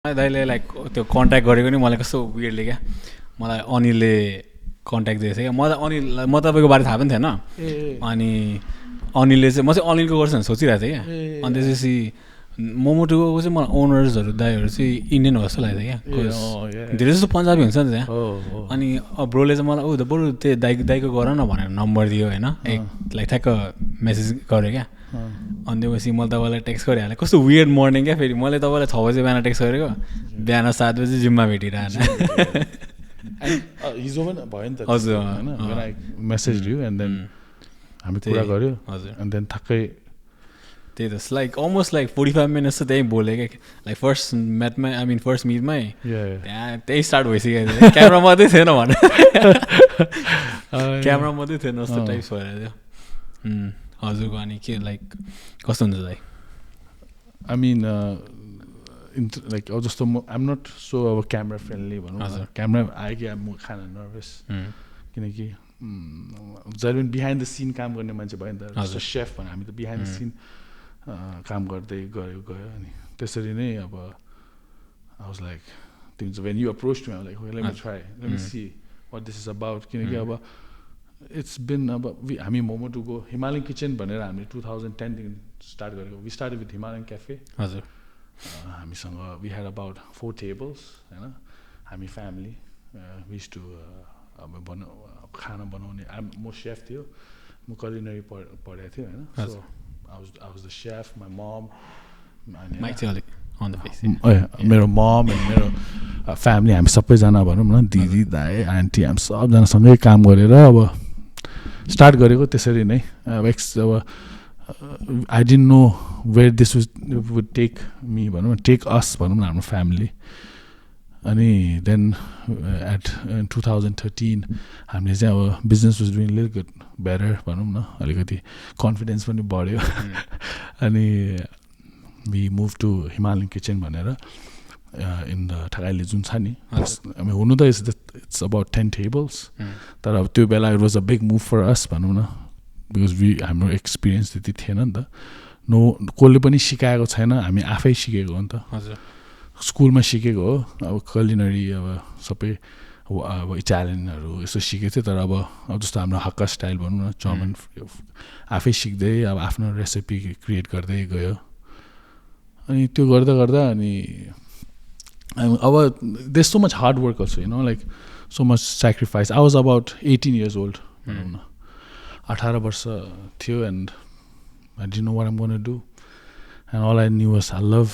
दाइले लाइक त्यो कन्ट्याक्ट गरेको नि मलाई कस्तो वियरले क्या मलाई अनिलले कन्ट्याक्ट दिएको थियो क्या मलाई अनिल म तपाईँको बारे थाहा पनि थिएन अनि अनिलले चाहिँ म चाहिँ अनिलको गर्छु भनेर सोचिरहेको थिएँ क्या अनि त्यसपछि मोमोटोको चाहिँ मलाई ओनर्सहरू दाइहरू चाहिँ इन्डियन हो जस्तो लाग्थ्यो क्या धेरै जस्तो पन्जाबी हुन्छ नि त्यहाँ अनि ब्रोले चाहिँ मलाई बरु त्यो दाइको गर न भनेर नम्बर दियो होइन लाइक ठ्याक्क मेसेज गऱ्यो क्या अनि त्यसपछि मैले तपाईँलाई टेक्स्ट गरिहालेँ कस्तो वियर्ड मर्निङ क्या फेरि मैले तपाईँलाई 6 बजे बिहान टेक्स्ट गरेको बिहान 7 बजी जिममा भेटिरहेन हिजो पनि भयो नि त हजुर होइन मेसेज दियो एन्ड देन हामी कुरा गऱ्यो हजुर एन्ड देन ठ्याक्कै त्यही त लाइक अलमोस्ट लाइक 45 मिनट्स त त्यहीँ बोलेँ क्या लाइक फर्स्ट म्याटमै फर्स्ट मिटमै त्यहाँ त्यही स्टार्ट भइसक्यो क्यामेरा मात्रै थिएन भने क्यामेरा मात्रै थिएन जस्तो टाइप्स भएर थियो हजुरको अनि के लाइक कस्तो हुन्छ दाइ आई मिन लाइक अब जस्तो म आइम नट सो अब क्यामेरा फ्रेन्डली भनौँ क्यामेरा आयो कि अब म खान नर्भस किनकि जहिले पनि बिहाइन्ड द सिन काम गर्ने मान्छे भयो नि त जस्तो सेफ भने हामी त बिहाइन्ड द सिन काम गर्दै गयो अनि त्यसरी नै अब आई वाज लाइक तिमी चाहिँ when you approach to like let me try let me see what this is about किनकि अब इट्स बिन अब हामी मोमोटोको हिमालयन किचन भनेर हामीले 2010देखि स्टार्ट गरेको we start with Himalayan cafe हजुर हामीसँग वी ह्याड अबाउट 4 टेबल्स होइन हामी फ्यामिली विस टु अब खाना बनाउने म सेफ थियो म कुलिनरी पढेको थिएँ होइन so I was the chef, my mom. मेरो मम एन्ड मेरो फ्यामिली हामी सबैजना भनौँ न दिदी दाइ आन्टी हामी सबजना सँगै काम गरेर अब स्टार्ट गरेको त्यसरी नै अब I didn't know where this would take me भनौँ न टेक अस भनौँ न हाम्रो फ्यामिली अनि देन एट 2013 हामीले चाहिँ अब business was doing little good better भनौँ न अलिकति कन्फिडेन्स पनि बढ्यो अनि we move to Himalayan kitchen in the द ठगाइले जुन छ नि हुनु त इट्स अबाउट 10 टेबल्स तर अब त्यो बेला it was a big move for us भनौँ न बिकज हाम्रो एक्सपिरियन्स त्यति थिएन नि त कसले पनि सिकाएको छैन हामी आफै सिकेको हो नि त हजुर स्कुलमा सिकेको हो अब कुलिनरी अब सबै अब इटालियनहरू यसो सिकेको थियो तर अब जस्तो हाम्रो हक्का स्टाइल भनौँ न चाउमिन आफै सिक्दै अब आफ्नो रेसिपी क्रिएट गर्दै गयो अनि त्यो गर्दा गर्दा अनि अब there so much hard work also like so much sacrifice I was about 18 years old भनौँ न 18 वर्ष थियो and I didn't know what I'm gonna do and all I knew was I love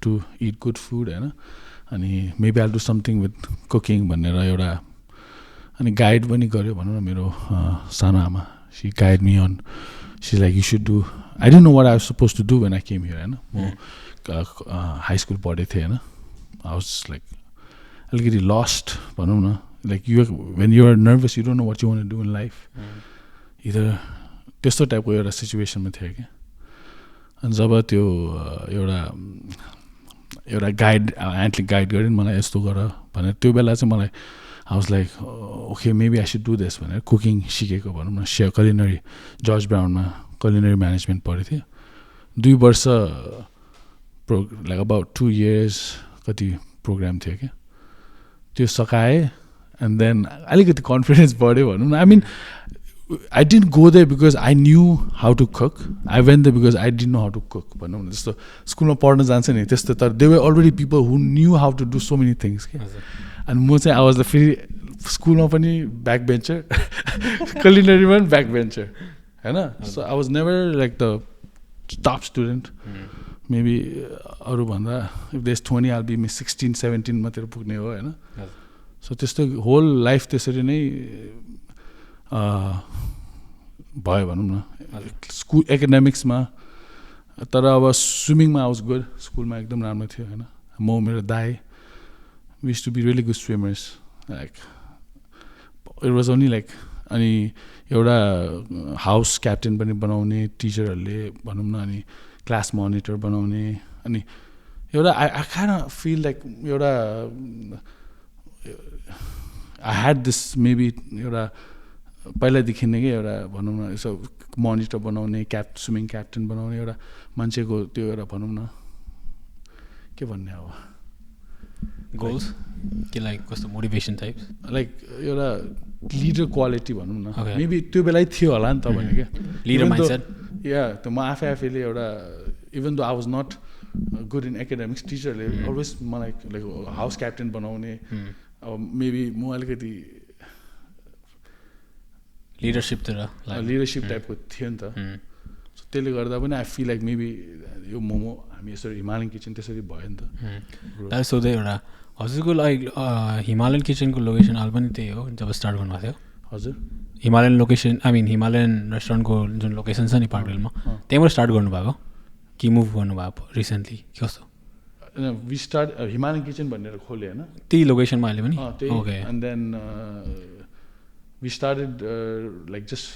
to it good food होइन अनि maybe I do something with cooking भनेर एउटा अनि guide पनि गर्यो भनौँ न मेरो सानो आमा she guide me on see like you should do I don't know what I was suppose to do when I came here होइन म हाई स्कुल पढेको थिएँ होइन आई वाज लाइक अलिकति लस्ट भनौँ न like you when you're nervous you don't know what you want do in life either त्यस्तो टाइपको एउटा सिचुएसनमा थियो क्या अनि जब त्यो एउटा गाइड आन्टले गाइड गर्यो नि मलाई यस्तो गर भनेर त्यो बेला चाहिँ मलाई I was like okay maybe I should do this भनेर कुकिङ सिकेको भनौँ न कुलिनरी जर्ज ब्राउनमा कुलिनरी म्यानेजमेन्ट पढेको थिएँ 2 वर्ष लाइक अबाउट 2 years कति प्रोग्राम थियो क्या त्यो सकाएँ एन्ड देन अलिकति कन्फिडेन्स बढ्यो भनौँ न I mean I didn't go there because I knew how to cook. I went there because I didn't know how to cook. भनौँ न जस्तो स्कुलमा पढ्न जान्छ नि त्यस्तो तर they were already people who knew how to do so many things क्या अनि म चाहिँ आवाज फेरि स्कुलमा पनि ब्याक बेन्चर कुलिनरीमा पनि ब्याक बेन्चर होइन so I was never like the top student maybe अरूभन्दा इफ देस 20 आल बी मी 16-17 मात्र पुग्ने हो होइन सो त्यस्तो होल लाइफ त्यसरी नै भयो भनौँ न स्कुल एकाडेमिक्समा तर अब स्विमिङमा आई वाज गुड स्कुलमा एकदम राम्रो थियो होइन म मेरो दाइ we used to be really good swimmers like it was only like अनि एउटा हाउस क्याप्टेन पनि बनाउने टिचरहरूले भनौँ न अनि क्लास मोनिटर बनाउने अनि एउटा I kind of feel like एउटा आई ह्याड दिस मेबी एउटा पहिलादेखि नै कि एउटा भनौँ न यसो मोनिटर बनाउने स्विमिङ क्याप्टेन बनाउने एउटा मान्छेको त्यो एउटा भनौँ न के भन्ने अब गोल्स कि लाइक कस्तो मोटिभेसन टाइप लाइक एउटा लिडर क्वालिटी भनौँ न Okay. मेबी त्यो बेलै थियो होला नि त भने क्या Leader Even though- mindset. yeah त म आफैले एउटा even though I was not good in academics टिचरले अलवेज मलाई लाइक हाउस क्याप्टेन बनाउने अब मेबी म अलिकति लिडरसिपतिर लिडरसिप टाइपको थियो नि त So त्यसले गर्दा पनि आई फिल लाइक मेबी यो मोमो हामी यसरी हिमालयन किचन त्यसरी भयो नि त सोधेँ एउटा हजुरको लाइक हिमालयन किचनको लोकेसन अहिले पनि त्यही हो जब स्टार्ट गर्नुभएको थियो हजुर Himalayan location I mean Himalayan रेस्टुरेन्टको जुन लोकेसन छ नि पार्कडेलमा त्यहीँबाट स्टार्ट गर्नुभएको कि मुभ गर्नुभएको रिसेन्टली के कस्तो वी स्टार्ट हिमालयन किचन भनेर खोले होइन त्यही लोकेसनमा अहिले पनि त्यही okay and then we started like just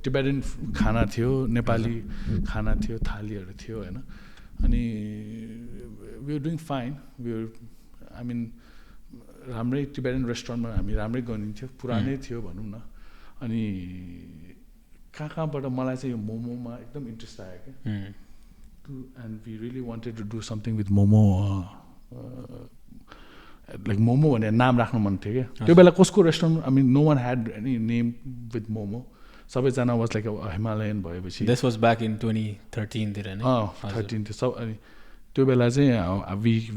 Tibetan खाना थियो नेपाली खाना थियो थालीहरू थियो होइन अनि we are doing fine we are I mean राम्रै टिबेटन रेस्टुरेन्टमा हामी राम्रै गरिन्थ्यो पुरानै थियो भनौँ न अनि कहाँबाट मलाई चाहिँ यो मोमोमा एकदम इन्ट्रेस्ट आयो क्या and we really wanted to do something with momo like momo भनेर नाम राख्नु मन थियो क्या त्यो बेला कसको restaurant I mean no one had any name with momo सबैजना वाज लाइक हिमालयन भएपछि दिस वाज ब्याक इन 2013 तिर नि 13 थियो सब अनि त्यो बेला चाहिँ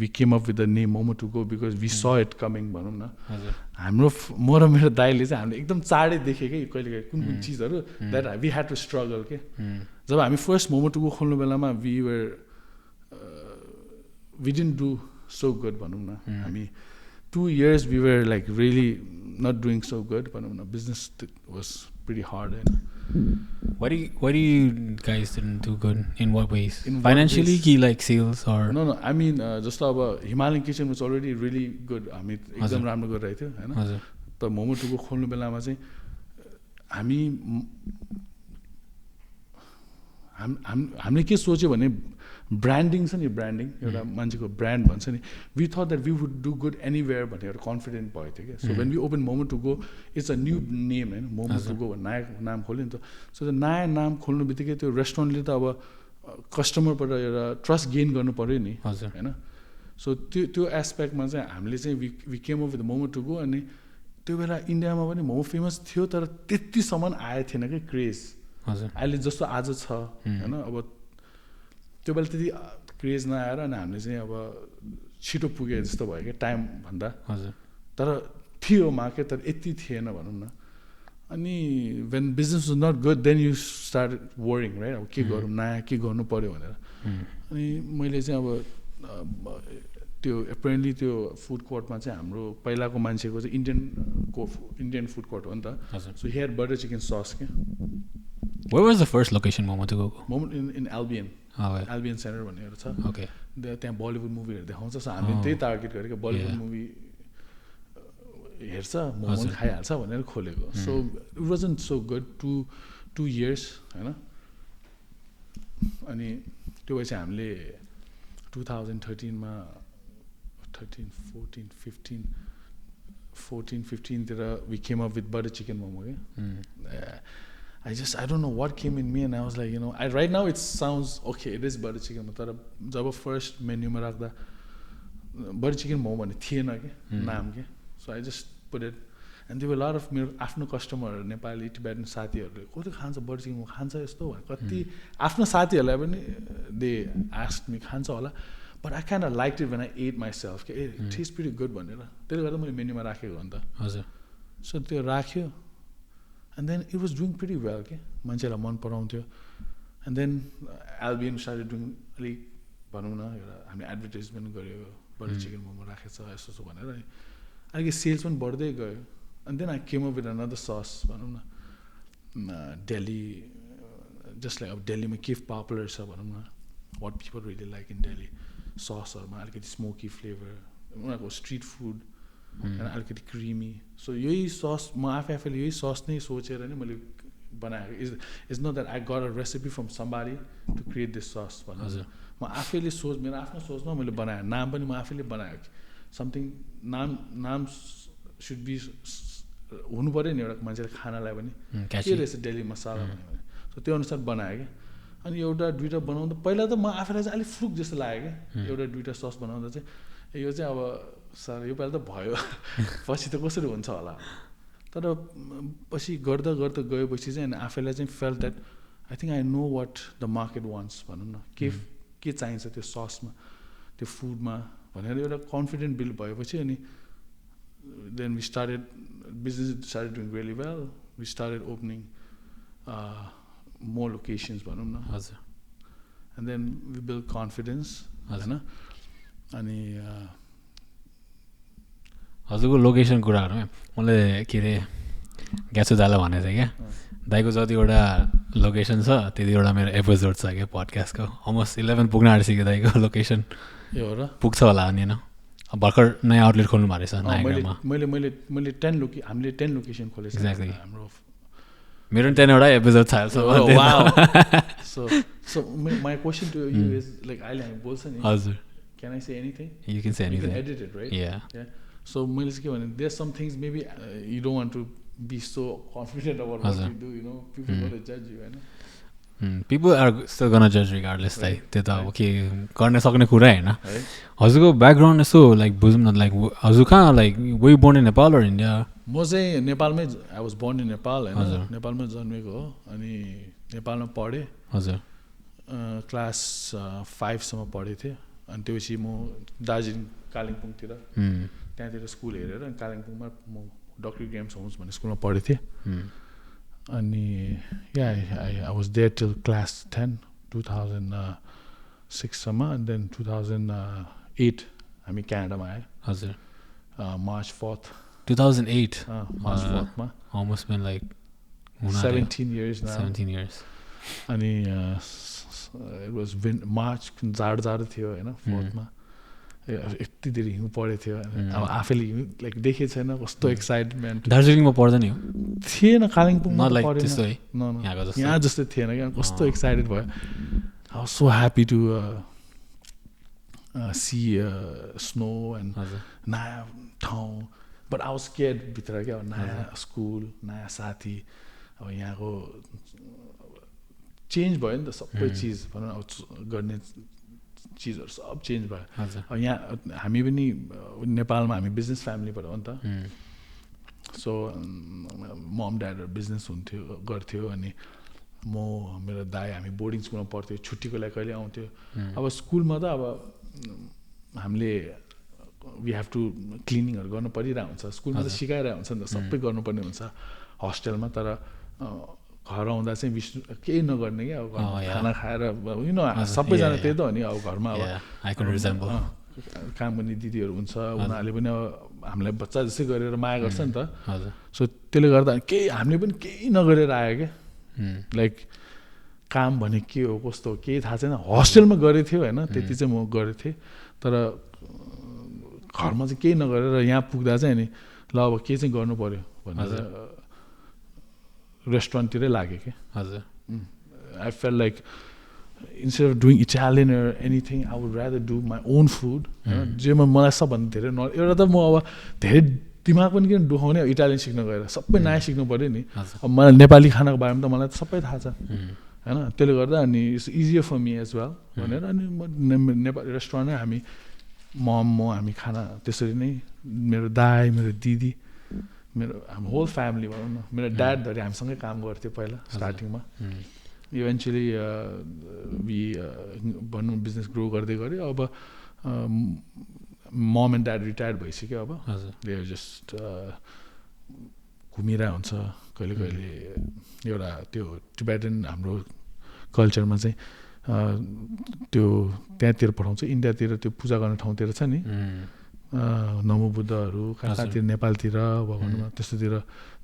we came up with the name Momo to go because we saw it coming भनौँ न हाम्रो म र मेरो दाइले चाहिँ हामीले एकदम चाँडै देखेँ कि कहिले कहिले कुन कुन चिजहरू that we had to struggle के जब हामी फर्स्ट मोमो टु गो खोल्नु बेलामा we didn't do so good भनौँ न हामी 2 years we were like really not doing so good but business was pretty hard Why do you guys didn't do good in what ways In what financially ways? ki like sales or no I mean just अब Himalayan kitchen was already really good हामी एकदम राम्रो गरिरहेको थियो हैन हजुर त मोमो टुको खोल्नु बेलामा चाहिँ हामी हामीले के सोच्यो भने ब्रान्डिङ छ नि ब्रान्डिङ एउटा मान्छेको ब्रान्ड भन्छ नि we thought that we would do good anywhere भनेर एउटा कन्फिडेन्ट भएको थियो क्या so when we open Momo to go it's a new name होइन मोमो टु गो भन्ने नयाँ नाम खोल्यो नि त सो त्यो नयाँ नाम खोल्नु बित्तिकै त्यो रेस्टुरेन्टले त अब कस्टमरबाट एउटा ट्रस्ट गेन गर्नु पऱ्यो नि हजुर होइन सो त्यो एस्पेक्टमा चाहिँ हामीले चाहिँ we came up with Momo to go अनि त्यो बेला इन्डियामा पनि मोमो फेमस थियो तर त्यतिसम्म आएको थिएन कि क्रेज हजुर अहिले जस्तो आज छ होइन अब त्यो बेला त्यति क्रेज नआएर अनि हामीले चाहिँ अब छिटो पुगे जस्तो भयो क्या टाइम भन्दा हजुर तर थियो मार्केट तर यति थिएन भनौँ न अनि when business was not good then you start worrying right अब के गरौँ नयाँ के गर्नु पऱ्यो भनेर अनि मैले चाहिँ अब त्यो एप्रेन्टली त्यो फुड कोर्टमा चाहिँ हाम्रो पहिलाको मान्छेको चाहिँ इन्डियन फुड कोर्ट हो नि त so here butter chicken sauce क्या Where was the first location Momo to go? Momo in Albion Okay. Albion centre भन्ने एउटा छ Okay. त्यहाँ बलिउड मुभीहरू देखाउँछ सो हामीले त्यही टार्गेट गरेको बलिउड मुभी हेर्छ मोमो खाइहाल्छ भनेर खोलेको so it wasn't so good two years होइन अनि त्यो भएपछि हामीले 2013मा 14-15 तिर we came up with butter chicken momo क्या I don't know what came in me and I was like, right now it sounds okay, it is butter chicken. तर जब first मेन्यूमा राख्दा बटर चिकन मोमो भन्ने थिएन कि नाम के so I just put it and त्यो lot of मेरो आफ्नो कस्टमरहरू नेपाली टिबेटन साथीहरूले कति खान्छ बटर चिकन मोमो खान्छ यस्तो कति आफ्नो साथीहरूलाई पनि दे आस्क मी खान्छ होला but I kind like it when I ate myself के इट इज प्रिटी गुड भनेर त्यसले गर्दा मैले मेन्यूमा राखेको हो नि त हजुर सो त्यो राख्यो and then it was doing pretty well के मान्छेलाई मन पराउँथ्यो and then Albion started doing अलिक भनौँ न एउटा हामीले एडभर्टाइजमेन्ट गऱ्यो बटर चिकन मोमो राखेको छ यस्तो भनेर अनि अलिकति सेल्स पनि बढ्दै गयो and then I came up with another sauce भनौँ न दिल्ली जस्ट लाइक अब दिल्लीमा के पपुलर छ भनौँ न what people really like in Delhi ससहरूमा अलिकति स्मोकी फ्लेभर उनीहरूको स्ट्रिट फुड अलिकति क्रिमी सो यही सस म आफैले यही सस नै सोचेर नै मैले बनाएको is not that I got a recipe from somebody to create this sauce भनेर म आफैले मेरो आफ्नो सोचमा मैले बनाएँ नाम पनि म आफैले बनाएको समथिङ नाम सुड बी हुनु पऱ्यो नि एउटा मान्छेले खानालाई पनि के रहेछ डेली मसाला भन्यो भने सो त्यो अनुसार बनाएँ क्या अनि एउटा दुइटा बनाउँदा पहिला त म आफैलाई चाहिँ अलिक फ्लुक जस्तो लाग्यो क्या एउटा दुइटा सस बनाउँदा चाहिँ यो चाहिँ अब सर योपालि त भयो पछि त कसरी हुन्छ होला तर पछि गर्दा गर्दा गएपछि चाहिँ आफैलाई चाहिँ felt that I think I know what the market wants भनौँ न के चाहिन्छ त्यो ससमा त्यो फुडमा भनेर एउटा कन्फिडेन्ट बिल्ड भएपछि अनि then we started business started doing really well we started opening more locations भनौँ न हजुर and then we build confidence होइन अनि हजुरको लोकेसन कुराहरूमा मैले के अरे ग्यासो दाला भनेको थिएँ क्या दाइको जतिवटा लोकेसन छ त्यतिवटा मेरो एपिसोड छ क्या पडकास्टको अलमोस्ट 11 पुग्न आँटिसक्यो दाइको लोकेसन ए हो र पुग्छ होला अनि होइन भर्खर नयाँ आउटलेट खोल्नु भएको रहेछ नायगरमा मैले 10 हामीले 10 लोकेसन खोलेको छ एक्ज्याक्टली हाम्रो मेरो 10वटा एपिसोड छ so my question to you is like अहिले हामी बोल्छ नि हजुर can I say anything you can say you anything can edit it right yeah so मैले चाहिँ के भने there's some things maybe you don't want to be so confident about what you do you know people going to judge you होइन people are still gonna judge regardless दाइ त्यो त अब के गर्न सक्ने कुरा होइन हजुरको ब्याकग्राउन्ड यसो लाइक बुझौँ न लाइक हजुर कहाँ like were born in Nepal or India म चाहिँ नेपालमै I was born in Nepal होइन नेपालमै जन्मेको हो अनि नेपालमा पढेँ हजुर क्लास 5 सम्म पढेको थिएँ अनि त्यसपछि म दार्जिलिङ कालिम्पोङतिर त्यहाँतिर स्कुल हेरेर कालिम्पोङमा म डक्टर गेम्स होम्स भन्ने स्कुलमा पढेको थिएँ अनि I was there till class 10 2006 सम्म एन्ड देन 2008 हामी क्यानाडामा आयो हजुर मार्च 4th 2008 मार्च 4th मा almost been like 17 years now 17 years अनि it was मार्च जाडो थियो होइन 4th मा यति धेरै हिउँ परेको थियो अब आफैले हिउँ लाइक देखेको छैन कस्तो एक्साइटमेन्ट दार्जिलिङमा पर्दैन नि थिएन कालिम्पोङमा यहाँ जस्तै थिएन क्या कस्तो एक्साइटेड भयो I was so happy to see snow and नयाँ ठाउँ बट आई वाज स्केयर्ड भित्र क्या नयाँ स्कुल नयाँ साथी अब यहाँको चेन्ज भयो नि त सबै चिज भनौँ अब गर्ने चिजहरू सब चेन्ज भयो यहाँ हामी पनि नेपालमा हामी बिजनेस फ्यामिलीबाट हो नि त सो मम ड्याडहरू बिजनेस गर्थ्यो अनि म मेरो दाइ हामी बोर्डिङ स्कुलमा पढ्थ्यो छुट्टीको लागि कहिले आउँथ्यो अब स्कुलमा त अब हामीले वी हेभ टु क्लिनिङहरू गर्नु परिरहेको हुन्छ स्कुलमा त सिकाइरहेको हुन्छ नि त सबै गर्नुपर्ने हुन्छ हस्टेलमा तर घर आउँदा चाहिँ केही नगर्ने क्या अब खाना खाएर सबैजना त्यही त हो नि अब घरमा अब काम गर्ने दिदीहरू हुन्छ उनीहरूले पनि अब हामीलाई बच्चा जस्तै गरेर माया गर्छ नि त सो त्यसले गर्दा हामीले पनि केही नगरेर आयो क्या लाइक काम भने के हो कस्तो हो केही थाहा छैन हस्टेलमा गरेको थियो होइन त्यति चाहिँ म गरेको थिएँ तर घरमा चाहिँ केही नगरेर यहाँ पुग्दा चाहिँ अनि ल अब के चाहिँ गर्नु पऱ्यो भनेर रेस्टुरेन्टतिरै लाग्यो क्या हजुर I fail like instead of doing Italian or anything I would rather do my own food जेमा मलाई सबभन्दा धेरै एउटा त म अब धेरै दिमाग पनि किन दुखाउने इटालियन सिक्न गएर सबै नयाँ सिक्नु पऱ्यो नि अब मलाई नेपाली खानाको बारेमा त मलाई त सबै थाहा छ होइन त्यसले गर्दा अनि it's easier for me as well भनेर अनि नेपाली रेस्टुरेन्टमै हामी हामी खाना त्यसरी नै मेरो दाइ मेरो दिदी मेरो हाम्रो होल फ्यामिली भनौँ न मेरो ड्याडधरि हामीसँगै काम गर्थ्यो पहिला स्टार्टिङमा इभेन्चुली भनौँ बिजनेस ग्रो गर्दै गऱ्यो अब मम एन्ड ड्याड रिटायर्ड भइसक्यो अब दे जस्ट घुमिरहेको हुन्छ कहिले कहिले एउटा त्यो टिबेटन हाम्रो कल्चरमा चाहिँ त्यो त्यहाँतिर पठाउँछ इन्डियातिर त्यो पूजा गर्ने ठाउँतिर छ नि नमो बुद्धहरू कहाँतिर नेपालतिर भनौँ न त्यस्तोतिर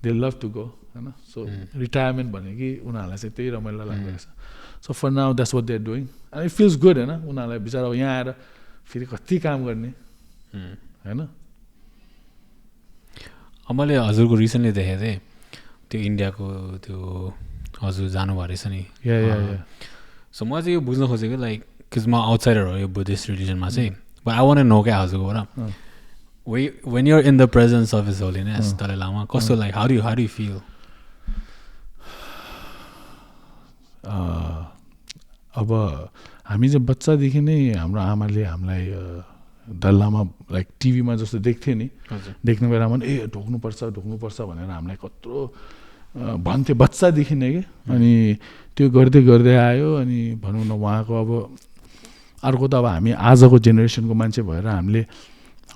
दे लभ टु गो होइन सो रिटायरमेन्ट भनेको उनीहरूलाई चाहिँ त्यही रमाइलो लाग्दो रहेछ so for now that's what they are doing and it feels good होइन उनीहरूलाई बिचरा यहाँ आएर फेरि कति काम गर्ने होइन मैले हजुरको रिसेन्टली देखेको थिएँ त्यो इन्डियाको त्यो हजुर जानुभएको रहेछ नि सो म चाहिँ यो बुझ्न खोजेको लाइक किज म आउटसाइडर हो यो बुद्धिस्ट रिलिजनमा चाहिँ बट आई वान्ट नो क्या हजुरकोबाट when you're in the presence of His Holiness Dalai Lama कस्तो like how do you feel अब हामी चाहिँ बच्चादेखि नै हाम्रो आमाले हामीलाई डल्लामा लाइक टिभीमा जस्तो देख्थ्यो नि, देख्ने बेलामा ढोक्नुपर्छ भनेर हामीलाई कत्रो भन्थ्यो बच्चादेखि नै कि। अनि त्यो गर्दै गर्दै आयो। अनि भनौँ न उहाँको अब अर्को त अब हामी आजको जेनेरेसनको मान्छे भएर हामीले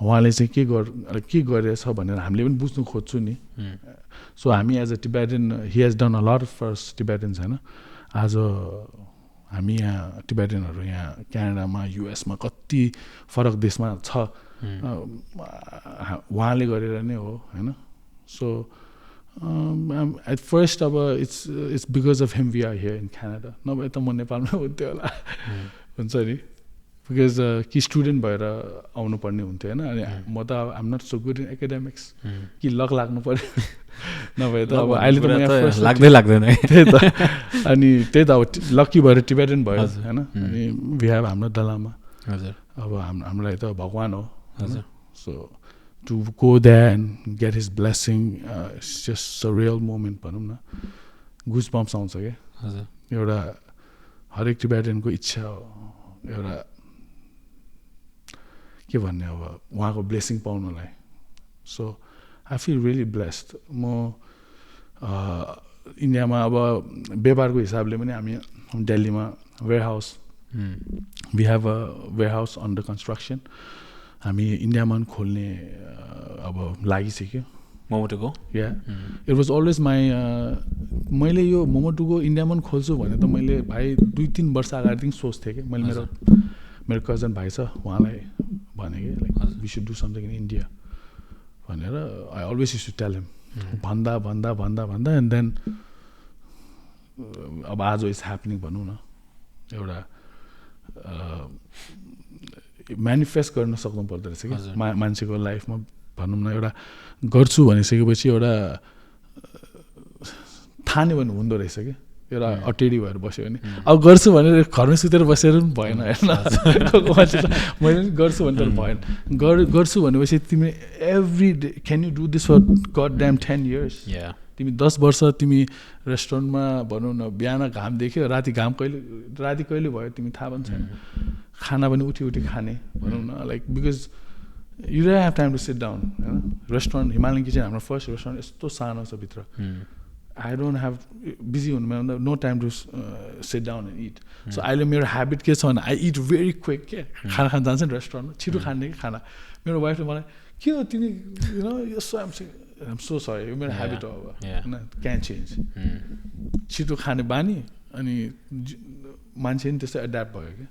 उहाँले चाहिँ के गरेछ भनेर हामीले पनि बुझ्नु खोज्छु नि। सो हामी as a Tibetan he has done a lot for Tibetans होइन। आज हामी यहाँ टिबेटनहरू यहाँ क्यानाडामा युएसमा कति फरक देशमा छ उहाँले गरेर नै हो होइन। सो एट फर्स्ट अब it's because of him we are here in Canada, नभए त म नेपालमै हुन्थ्यो होला हुन्छ नि। बिकज कि स्टुडेन्ट भएर आउनुपर्ने हुन्थ्यो होइन। अनि म त I'm not so good in academics, कि लक लाग्नु पऱ्यो नभए त अब अहिले त लाग्दैन त्यही त। अनि त्यही त अब लक्की भएर टिबेटन भयो होइन। अनि वी हेभ हाम्रो डलामा अब हामीलाई त भगवान हो। So to go that and get his blessing it's just a real moment भनौँ न, गुज बम्प्स आउँछ क्या। एउटा हरेक टिबेटनको इच्छा हो एउटा के भन्ने अब उहाँको ब्लेसिङ पाउनलाई। So I feel really blessed. म इन्डियामा अब व्यापारको हिसाबले पनि हामी दिल्लीमा warehouse we have a warehouse under construction. हामी इन्डियामा पनि खोल्ने अब लागिसक्यो मोमोटुको। Yeah it was always my मैले यो मोमोटुको इन्डियामा पनि खोल्छु भने त मैले भाइ 2-3 वर्ष अगाडिदेखि सोच्थेँ कि। मैले मेरो कजन भाइ छ उहाँलाई भने कि like we should do something in India भनेर I always use to tell him. भन्दा एन्ड देन अब आज इट्स ह्यापनिङ भनौँ न। एउटा म्यानिफेस्ट गर्न सक्नु पर्दो रहेछ कि मान्छेको लाइफमा भनौँ न। एउटा गर्छु भनिसकेपछि एउटा ठान्यो भने हुँदो रहेछ कि। एउटा अटेडी भएर बस्यो भने अब गर्छु भनेर घरमै सुतेर बसेर पनि भएन हेर्न। मान्छे त मैले पनि गर्छु भने तर भएन। गर्छु भनेपछि तिमी every day can you do this for god damn 10 years। तिमी 10 वर्ष तिमी रेस्टुरेन्टमा भनौँ न बिहान घाम देख्यो राति कहिले भयो तिमी थाहा पनि छैन। खाना पनि उठी खाने भनौँ न like because you don't have time to sit down होइन। रेस्टुरेन्ट हिमालयन किचन हाम्रो फर्स्ट रेस्टुरेन्ट यस्तो सानो छ भित्र। आई डोन्ट ह्याभ बिजी हुनु no time to sit down and eat. So अहिले मेरो ह्याबिट के छ भने आई इट भेरी क्विक क्या। खाना खान जान्छ नि रेस्टुरेन्टमा छिटो खाने कि खाना। मेरो वाइफले मलाई के हो तिमी यु नो यसो आइम सो सरी यो मेरो ह्याबिट हो अब होइन क्यान चेन्ज। छिटो खाने बानी अनि मान्छे पनि त्यस्तै एड्याप्ट भयो क्या।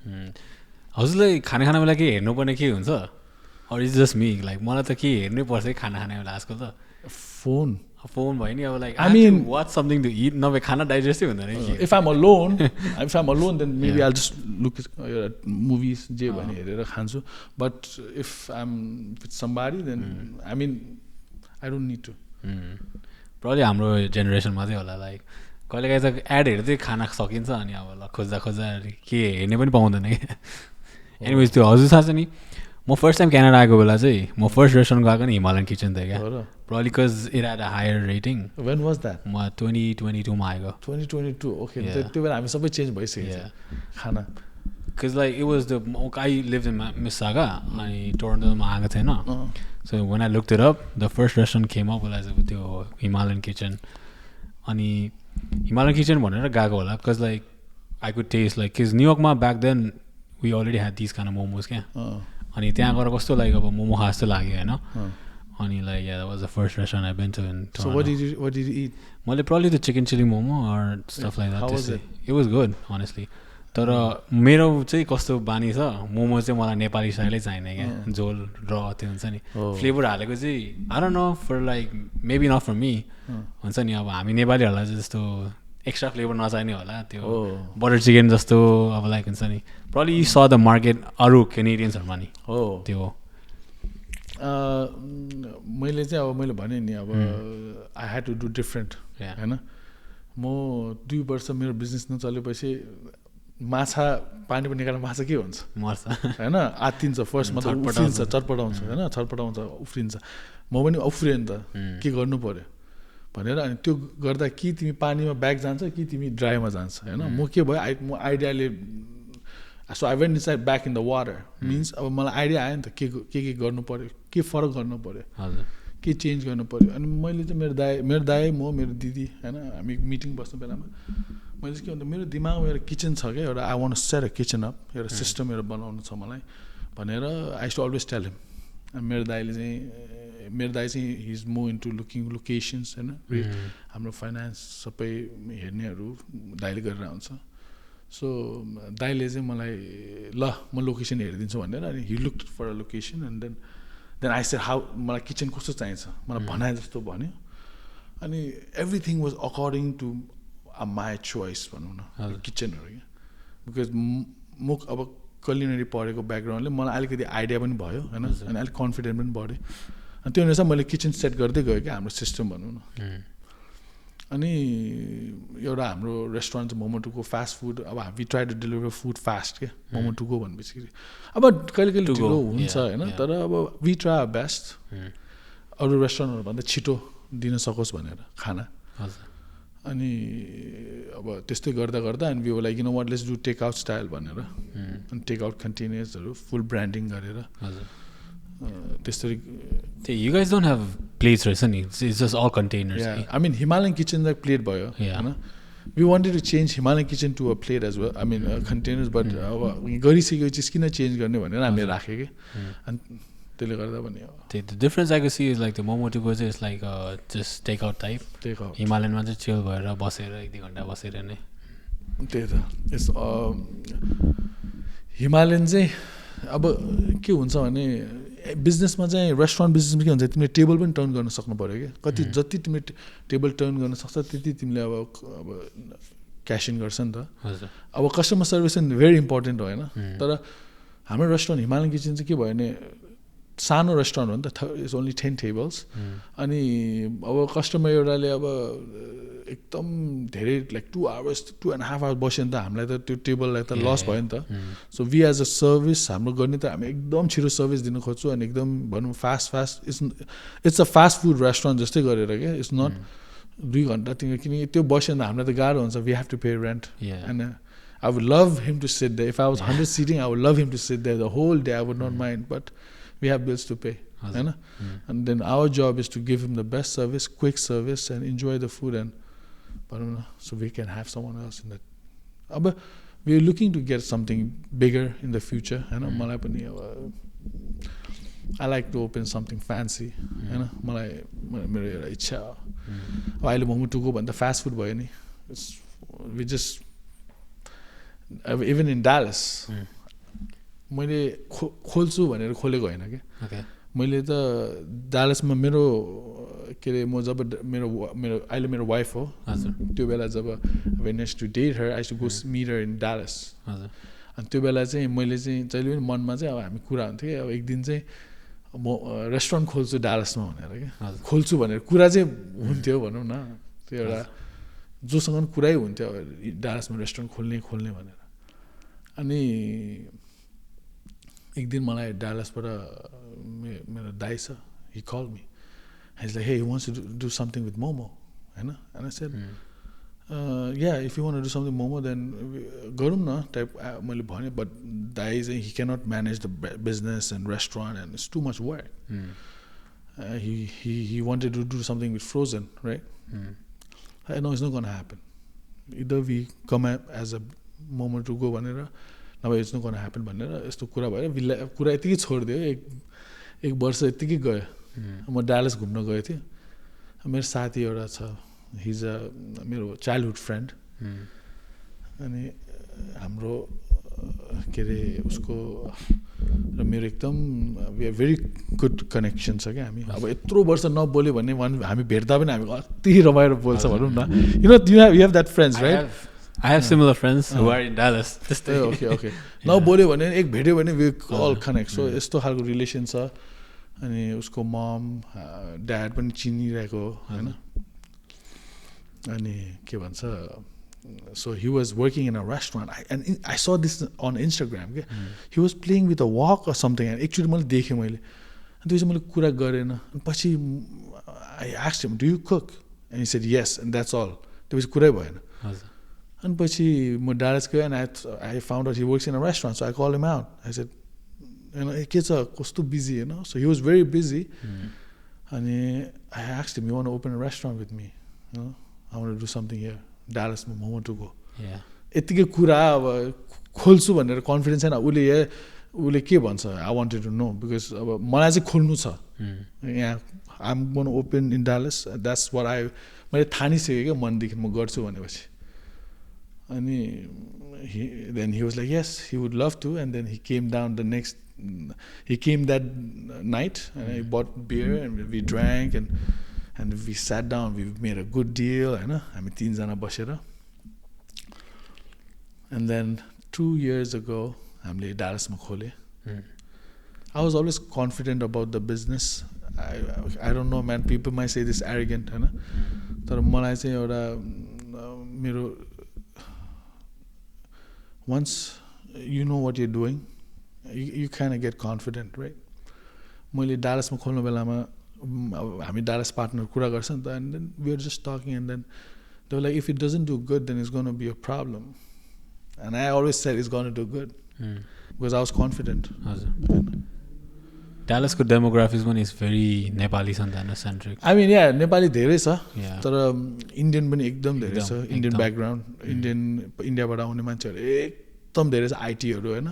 हजुरलाई खाना खाने बेला के हेर्नुपर्ने के हुन्छ or is just me like मलाई त के हेर्नै पर्छ है खाना खाने बेला आजकल त। फोन भयो नि अब like I mean watch something to it नभए खाना डाइजेस्टै हुँदैन कि। If I'm alone then maybe I just look movies जे भने हेरेर खान्छु। But if I'm with somebody then I mean I don't need to. Problem हाम्रो जेनेरेसनमा चाहिँ होला लाइक कहिलेकाहीँ त एड हेर्दै खाना सकिन्छ अनि अब ल खोज्दा के हेर्ने पनि पाउँदैन क्या। एनिवेज त्यो हजुर थाहा छ नि म फर्स्ट टाइम क्यानाडा आएको बेला चाहिँ म फर्स्ट रेस्टुरेन्ट गएको नि हिमालयन किचन थियो क्या। Probably because it had a higher rating. When was that? 2022 मा आएको। 2022 okay. त्यो बेला हामी सबै चेन्ज भइसक्यो खाना। Because like it was I lived in Mississauga अनि टोरन्टोमा आएको थिएन। So when I looked it up, the first restaurant came up was त्यो Himalayan kitchen. अनि Himalayan kitchen भनेर गएको होला because like I could taste like because न्युयोर्कमा back then we already had these kind of momos क्या। अनि त्यहाँ गएर कस्तो like अब मोमो खा जस्तो लाग्यो होइन। अनि like yeah that was the first restaurant I've been to in Toronto. So what did you eat? Well, probably the chicken chili momo or stuff like that. How was it? It was good honestly. तर मेरो चाहिँ कस्तो बानी छ मोमो चाहिँ मलाई नेपाली स्टाइलै चाहिने क्या। झोल र त्यो हुन्छ नि फ्लेभर हालेको चाहिँ I don't know for like maybe not for me हुन्छ नि। अब हामी नेपालीहरूलाई चाहिँ जस्तो एक्स्ट्रा फ्लेभर नचाहिने होला त्यो बटर चिकन जस्तो अब लाइक हुन्छ नि। प्रब्लली यु स द मार्केट अरू केनेडियन्सहरूमा नि त्यो मैले चाहिँ अब मैले भने नि अब I had to do different होइन। म 2 वर्ष मेरो बिजनेस नचलेपछि माछा पानीबाट निकाल्ने माछा के हुन्छ मर्छ होइन। आत्तिन्छ फर्स्टमा त उफ्रिन्छ चटपटाउँछ होइन छटपटाउँछ उफ्रिन्छ। म पनि उफ्रिएँ नि त के गर्नु पऱ्यो भनेर अनि त्यो गर्दा कि तिमी पानीमा ब्याग जान्छ कि तिमी ड्राईमा जान्छ होइन म के भयो म आइडियाले so I went inside back in the water means अब मलाई आइडिया आयो नि त के गर्नु पऱ्यो के फरक गर्नु पऱ्यो के चेन्ज गर्नु पऱ्यो अनि मैले चाहिँ मेरो दाइ म मेरो दिदी होइन हामी मिटिङ बस्ने बेलामा मैले चाहिँ के भन्दा मेरो दिमागमा एउटा किचन छ क्या एउटा I want set a kitchen up एउटा सिस्टम एउटा बनाउनु छ मलाई भनेर आई टु अलवेज टेल हिम अनि मेरो दाइ चाहिँ he is more into looking locations होइन हाम्रो फाइनेन्स सबै हेर्नेहरू दाइले गरेर आउँछ सो दाइले चाहिँ मलाई ल म लोकेसन हेरिदिन्छु भनेर अनि he look for a location and then I said how मलाई किचन कस्तो चाहिन्छ मलाई भनाए जस्तो भन्यो अनि everything was according to my choice भनौँ न किचनहरू क्या बिकज म अब culinary पढेको ब्याकग्राउन्डले मलाई अलिकति आइडिया पनि भयो होइन अनि अलिक कन्फिडेन्ट पनि बढ्यो अनि त्यो अनुसार मैले किचन सेट गर्दै गएँ क्या हाम्रो सिस्टम भनौँ न अनि एउटा हाम्रो रेस्टुरेन्ट मोमो टुको फास्ट फुड अब हामी try to deliver food fast क्या मोमो टुको भनेपछि अब कहिले कहिले ढिलो हुन्छ होइन तर अब वी ट्राई आवर बेस्ट अरू रेस्टुरेन्टहरूभन्दा छिटो दिन सकोस् भनेर खाना अनि अब त्यस्तै गर्दा अनि we like know what let's do take out style भनेर अनि टेक आउट कन्टेनर्सहरू फुल ब्रान्डिङ गरेर त्यसरी you guys don't have plates रहेछ नि it's just all containers I mean Himalayan Kitchen चाहिँ प्लेट भयो होइन we wanted to change Himalayan Kitchen to a plate as well I mean containers but अब गरिसकेको चिज किन चेन्ज गर्ने भनेर हामीले राखेँ कि अनि त्यसले गर्दा पनि The difference I can see is like the momo to go is like just take out type. हिमालयनमा चाहिँ चिल भएर बसेर 1-2 घण्टा बसेर नै त्यही त हिमालयन चाहिँ अब के हुन्छ भने बिजनेसमा चाहिँ रेस्टुरेन्ट बिजनेसमा के हुन्छ तिमीले टेबल पनि टर्न गर्न सक्नु पऱ्यो क्या कति जति तिमीले टेबल टर्न गर्न सक्छ त्यति तिमीले अब क्यास इन गर्छ नि त अब कस्टमर सर्भिस चाहिँ भेरी इम्पोर्टेन्ट हो होइन तर हाम्रो रेस्टुरेन्ट हिमालयन किचन चाहिँ के भयो भने सानो रेस्टुरेन्ट हो नि त इट्स ओन्ली 10 टेबल्स अनि अब कस्टमर एउटाले अब एकदम धेरै लाइक 2 hours 2.5 hours बस्यो भने त हामीलाई त त्यो टेबललाई त लस भयो नि त so we as a service हाम्रो गर्ने त हामी एकदम छिटो सर्भिस दिन खोज्छौँ अनि एकदम भनौँ fast it's a fast food restaurant जस्तै गरेर क्या इट्स नट 2 घन्टा तिमी किनकि त्यो बस्यो भने हामीलाई त गाह्रो हुन्छ we have to pay rent and I would love him to sit there if I was 100 sitting I would love him to sit there the whole day I would not mind but we have bills to pay and then our job is to give him the best service, quick service, and enjoy the food and so we can have someone else in that but we are looking to get something bigger in the future malai pani I like to open something fancy malai mero euta ichha ahile momo tuko bhanda fast food bhayo ni we just even in Dallas मैले खोल्छु भनेर खोलेको होइन क्या मैले त डालसमा मेरो के अरे म जब मेरो अहिले मेरो वाइफ हो त्यो बेला जब when to date her I to go meet her in Dallas अनि त्यो बेला चाहिँ मैले चाहिँ जहिले पनि मनमा चाहिँ अब हामी कुरा हुन्थ्यो कि अब एक दिन चाहिँ म रेस्टुरेन्ट खोल्छु डालसमा भनेर क्या खोल्छु भनेर कुरा चाहिँ हुन्थ्यो भनौँ न त्यो एउटा जोसँग पनि कुरै हुन्थ्यो डालसमा रेस्टुरेन्ट खोल्ने भनेर अनि एक दिन मलाई डालसबाट मेरो दाइ छ he called me he's like hey he wants to do something with momo and I said yeah if you want to do something momo then गरौँ न टाइप मैले भने but दाइ चाहिँ he cannot manage the business and restaurant and it's too much work he wanted to do something with frozen right I know it's not going to happen either we come as a momo to go भनेर नभए it's not gonna happen भनेर यस्तो कुरा भएर कुरा यतिकै छोडिदियो एक वर्ष यतिकै गयो म डालस घुम्न गएको थिएँ मेरो साथी एउटा छ हिज अ मेरो चाइल्डहुड फ्रेन्ड अनि हाम्रो के अरे उसको र मेरो एकदम we are very good connection छ क्या हामी अब यत्रो वर्ष नबोल्यो भने हामी भेट्दा पनि हामी अति रमाइलो बोल्छ भनौँ न you have that friends right I have similar friends who are in Dallas. Okay. Now बोल्यो भने एक भेट्यो भने we all connect. So यस्तो खालको रिलेसन छ अनि उसको मम ड्याड पनि चिनिरहेको होइन अनि के भन्छ so he was working in a restaurant and I saw this on Instagram के he was playing with a wok or something and actually मैले देखेँ मैले अनि त्यो चाहिँ मैले कुरा गरेन पछि I asked him do you cook and he said yes and that's all त्यसपछि कुरै भएन अनि पछि म डालस गएँ and I found out he works in a restaurant so I call him out I said के छ कस्तो बिजी होइन so he was very busy अनि I asked him you want to open a restaurant with me I want to do something here डालसमा म want to go यत्तिकै कुरा अब खोल्छु भनेर कन्फिडेन्स छैन उसले के भन्छ I wanted to know because अब मलाई चाहिँ खोल्नु छ यहाँ I am gonna open in Dallas that's what मैले ठानिसकेँ क्या मनदेखि म गर्छु भनेपछि अनि then he was like yes he would love to and then he came down the next he came that night and he bought beer and we drank and we sat down, we made a good deal हामी तीनजना बसेर and then 2 years ago हामीले डालसमा खोले I was always confident about the business. I don't know man, people might say this arrogant तर मलाई चाहिँ एउटा मेरो once you know what you're doing you kind of get confident, right? मैले डालसमा खोल्नु बेलामा हामी डालस पार्टनर कुरा गर्छ नि त and then we were just talking and then they were like if it doesn't do good then it's going to be a problem and I always said it's going to do good because I was confident. डालसको demographics पनि is very Nepali सन्तान centric I mean yeah Nepali धेरै छ तर Indian पनि एकदम धेरै छ इन्डियन ब्याकग्राउन्ड इन्डियाबाट आउने मान्छेहरू एकदम धेरै छ आइटीहरू होइन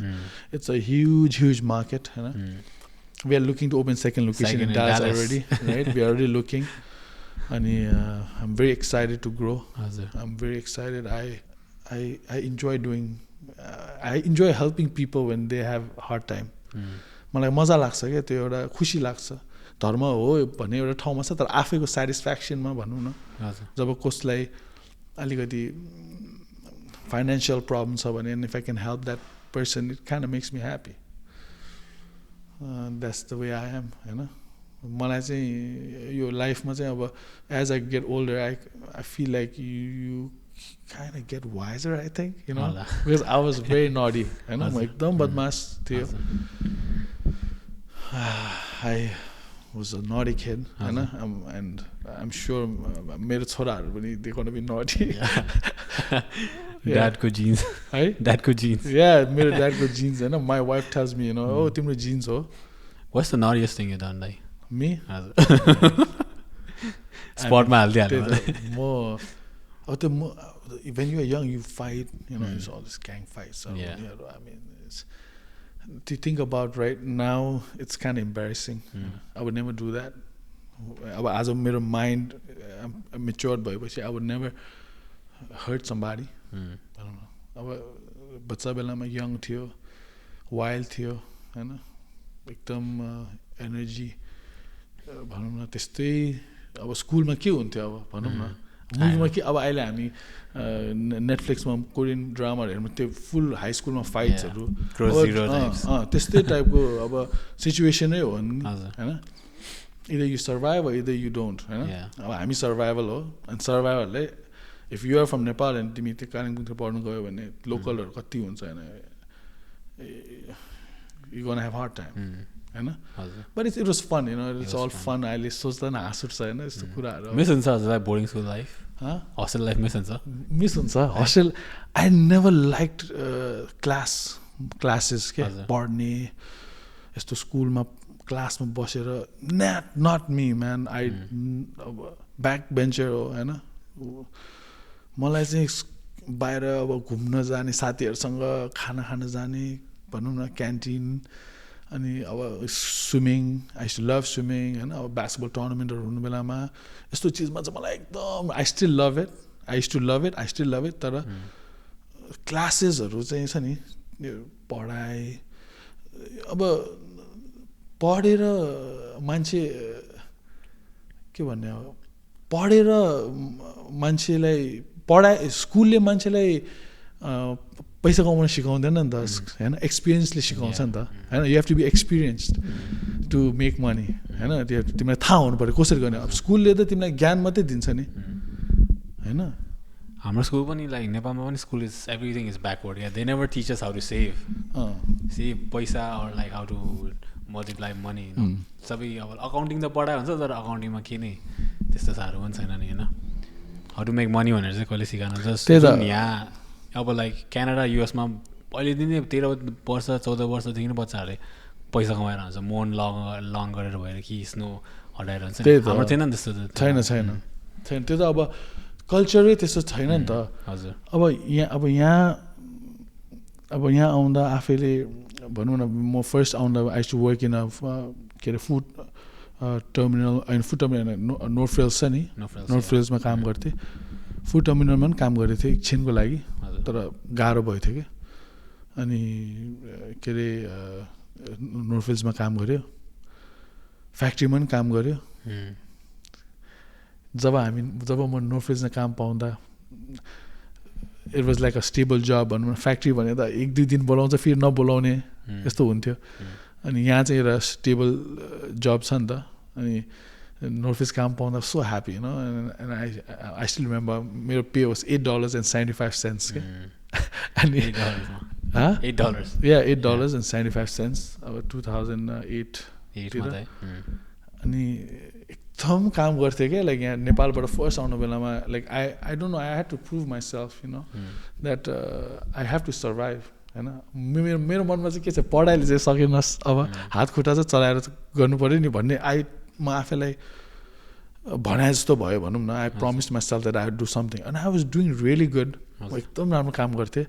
इट्स अ ह्युज मार्केट होइन we are looking to open second location in Dallas already right we are already looking अनि I am very excited to grow I am very excited I enjoy doing I enjoy helping people when they have hard time मलाई मजा लाग्छ क्या त्यो एउटा खुसी लाग्छ धर्म हो भन्ने एउटा ठाउँमा छ तर आफैको सेटिस्फ्याक्सनमा भनौँ न जब कसलाई अलिकति financial problem छ भने and if I can help that person it kind of makes me happy. That's the way I am हैन मलाई चाहिँ यो लाइफमा चाहिँ अब as I get older I feel like you kind of get wiser I think you know because I was very naughty हैन म एकदम बदमाश थियो I was a naughty kid and I'm sure मेरो छोराहरू पनि they're going to be naughty. Dadको jeans है Dadको jeans मेरो dadको jeans हैन my wife tells me you know oh तिम्रो jeans हो. What's the naughtiest thing you done like me spot मा हाल्दिहाल्नु म अब त when you are young you fight you know it's all this gang fights so I mean it's to think about right now it's kind of embarrassing. I would never do that. As a मेरो mind matured भएपछि I would never hurt somebody. I don't know अब बच्चा बेलामा young थियो wild थियो हैन एकदम energy भनौँ न त्यस्तै अब स्कुलमा के हुन्थ्यो अब भनौँ न मुभीमा के अब अहिले हामी नेटफ्लिक्समा कोरियन ड्रामाहरू हेर्नु त्यो फुल हाई स्कुलमा फाइट्सहरू त्यस्तै टाइपको अब सिचुएसनै हो नि हैन either you survive or either you don't हैन अब हामी सर्भाइभल हो अनि सर्भाइभलले if you are from Nepal and तिमी त्यो कालिम्पोङतिर पढ्नु गयो भने लोकलहरू कति हुन्छ हैन you gonna have hard time हैन but it was fun you know it's all fun अहिले सोच्दा न हाँस उठ्छ हैन यस्तो कुराहरू मिस हुन्छ हजुरलाई boarding school life hostel life miss हुन्छ hostel I never liked classes के पढ्ने यस्तो स्कुलमा क्लासमा बसेर not me man I back bencher हो हैन मलाई चाहिँ बाहिर अब घुम्न जाने साथीहरूसँग खाना खान जाने भनौँ न क्यान्टिन अनि अब swimming I used to love swimming हैन अब बास्केटबल टुर्नामेन्टहरू हुने बेलामा यस्तो चिजमा चाहिँ मलाई एकदम आई स्टिल लभ इट तर क्लासेसहरू चाहिँ छ नि पढाइ अब पढेर मान्छे के भन्ने अब पढेर मान्छेलाई पढाइ स्कुलले मान्छेलाई पैसा कमाउन सिकाउँदैन नि त हैन एक्सपिरियन्सले सिकाउँछ नि त हैन you have to be experienced to make money हैन त्यो तिमीलाई थाहा हुनु पर्यो कसरी गर्ने अब स्कुलले त तिमीलाई ज्ञान मात्रै दिन्छ नि हैन हाम्रो स्कुल पनि लाइक नेपालमा पनि school is everything is backward yeah they never teach us how to save पैसा or like how to multiply money सबै अब अकाउन्टिङ त पढाइ हुन्छ तर अकाउन्टिङमा के नै त्यस्तो साह्रो पनि छैन नि होइन हाउ टु मेक मनी भनेर चाहिँ कहिले सिकाएन जस्ट त्यही त। यहाँ अब लाइक क्यानाडा युएसमा पहिलेदेखि नै 13 वर्ष 14 वर्षदेखि नै बच्चाहरूले पैसा कमाएर हुन्छ मोन लङ गरेर भएर कि स्नो हटाइरहन्छ त्यही त। हाम्रो थिएन नि त्यस्तो त छैन त्यो त अब कल्चरै त्यस्तो छैन नि त हजुर अब यहाँ आउँदा आफैले भनौँ न म फर्स्ट आउँदा आई टु वर्क इन के अरे फुड टर्मिनल होइन फुड टर्मिनल नोर्थ फ्रेल्स छ नि नोर्थ फ्रेल्समा काम गर्थेँ फुड टर्मिनलमा पनि काम गरेको थिएँ एकछिनको लागि तर गाह्रो भएको थियो कि अनि के अरे नोर्थ फ्रेल्समा काम गऱ्यो फ्याक्ट्रीमा पनि काम गऱ्यो जब म नोर्थ फ्रेल्समा काम पाउँदा it was like a stable job भनौँ न फ्याक्ट्री भने त 1-2 दिन बोलाउँछ फेरि नबोलाउने यस्तो हुन्थ्यो अनि यहाँ चाहिँ एउटा स्टेबल जब छ नि त अनि नोर्थ फ्रेल्स काम पाउँदा so happy you know and I still remember मेरो पे वाज $8.75 के अनि $8.75 अब 2008 अनि एकदम काम गर्थेँ क्या लाइक यहाँ नेपालबाट फर्स्ट आउनु बेलामा like I don't know I had to prove myself you know that I have to survive होइन मेरो मनमा चाहिँ के छ पढाइले चाहिँ सकेनस् अब हात खुट्टा चाहिँ चलाएर गर्नु पऱ्यो नि भन्ने म आफैलाई भने जस्तो भयो भनौँ न I promise myself that I do something and I was doing really good म एकदम राम्रो काम गर्थेँ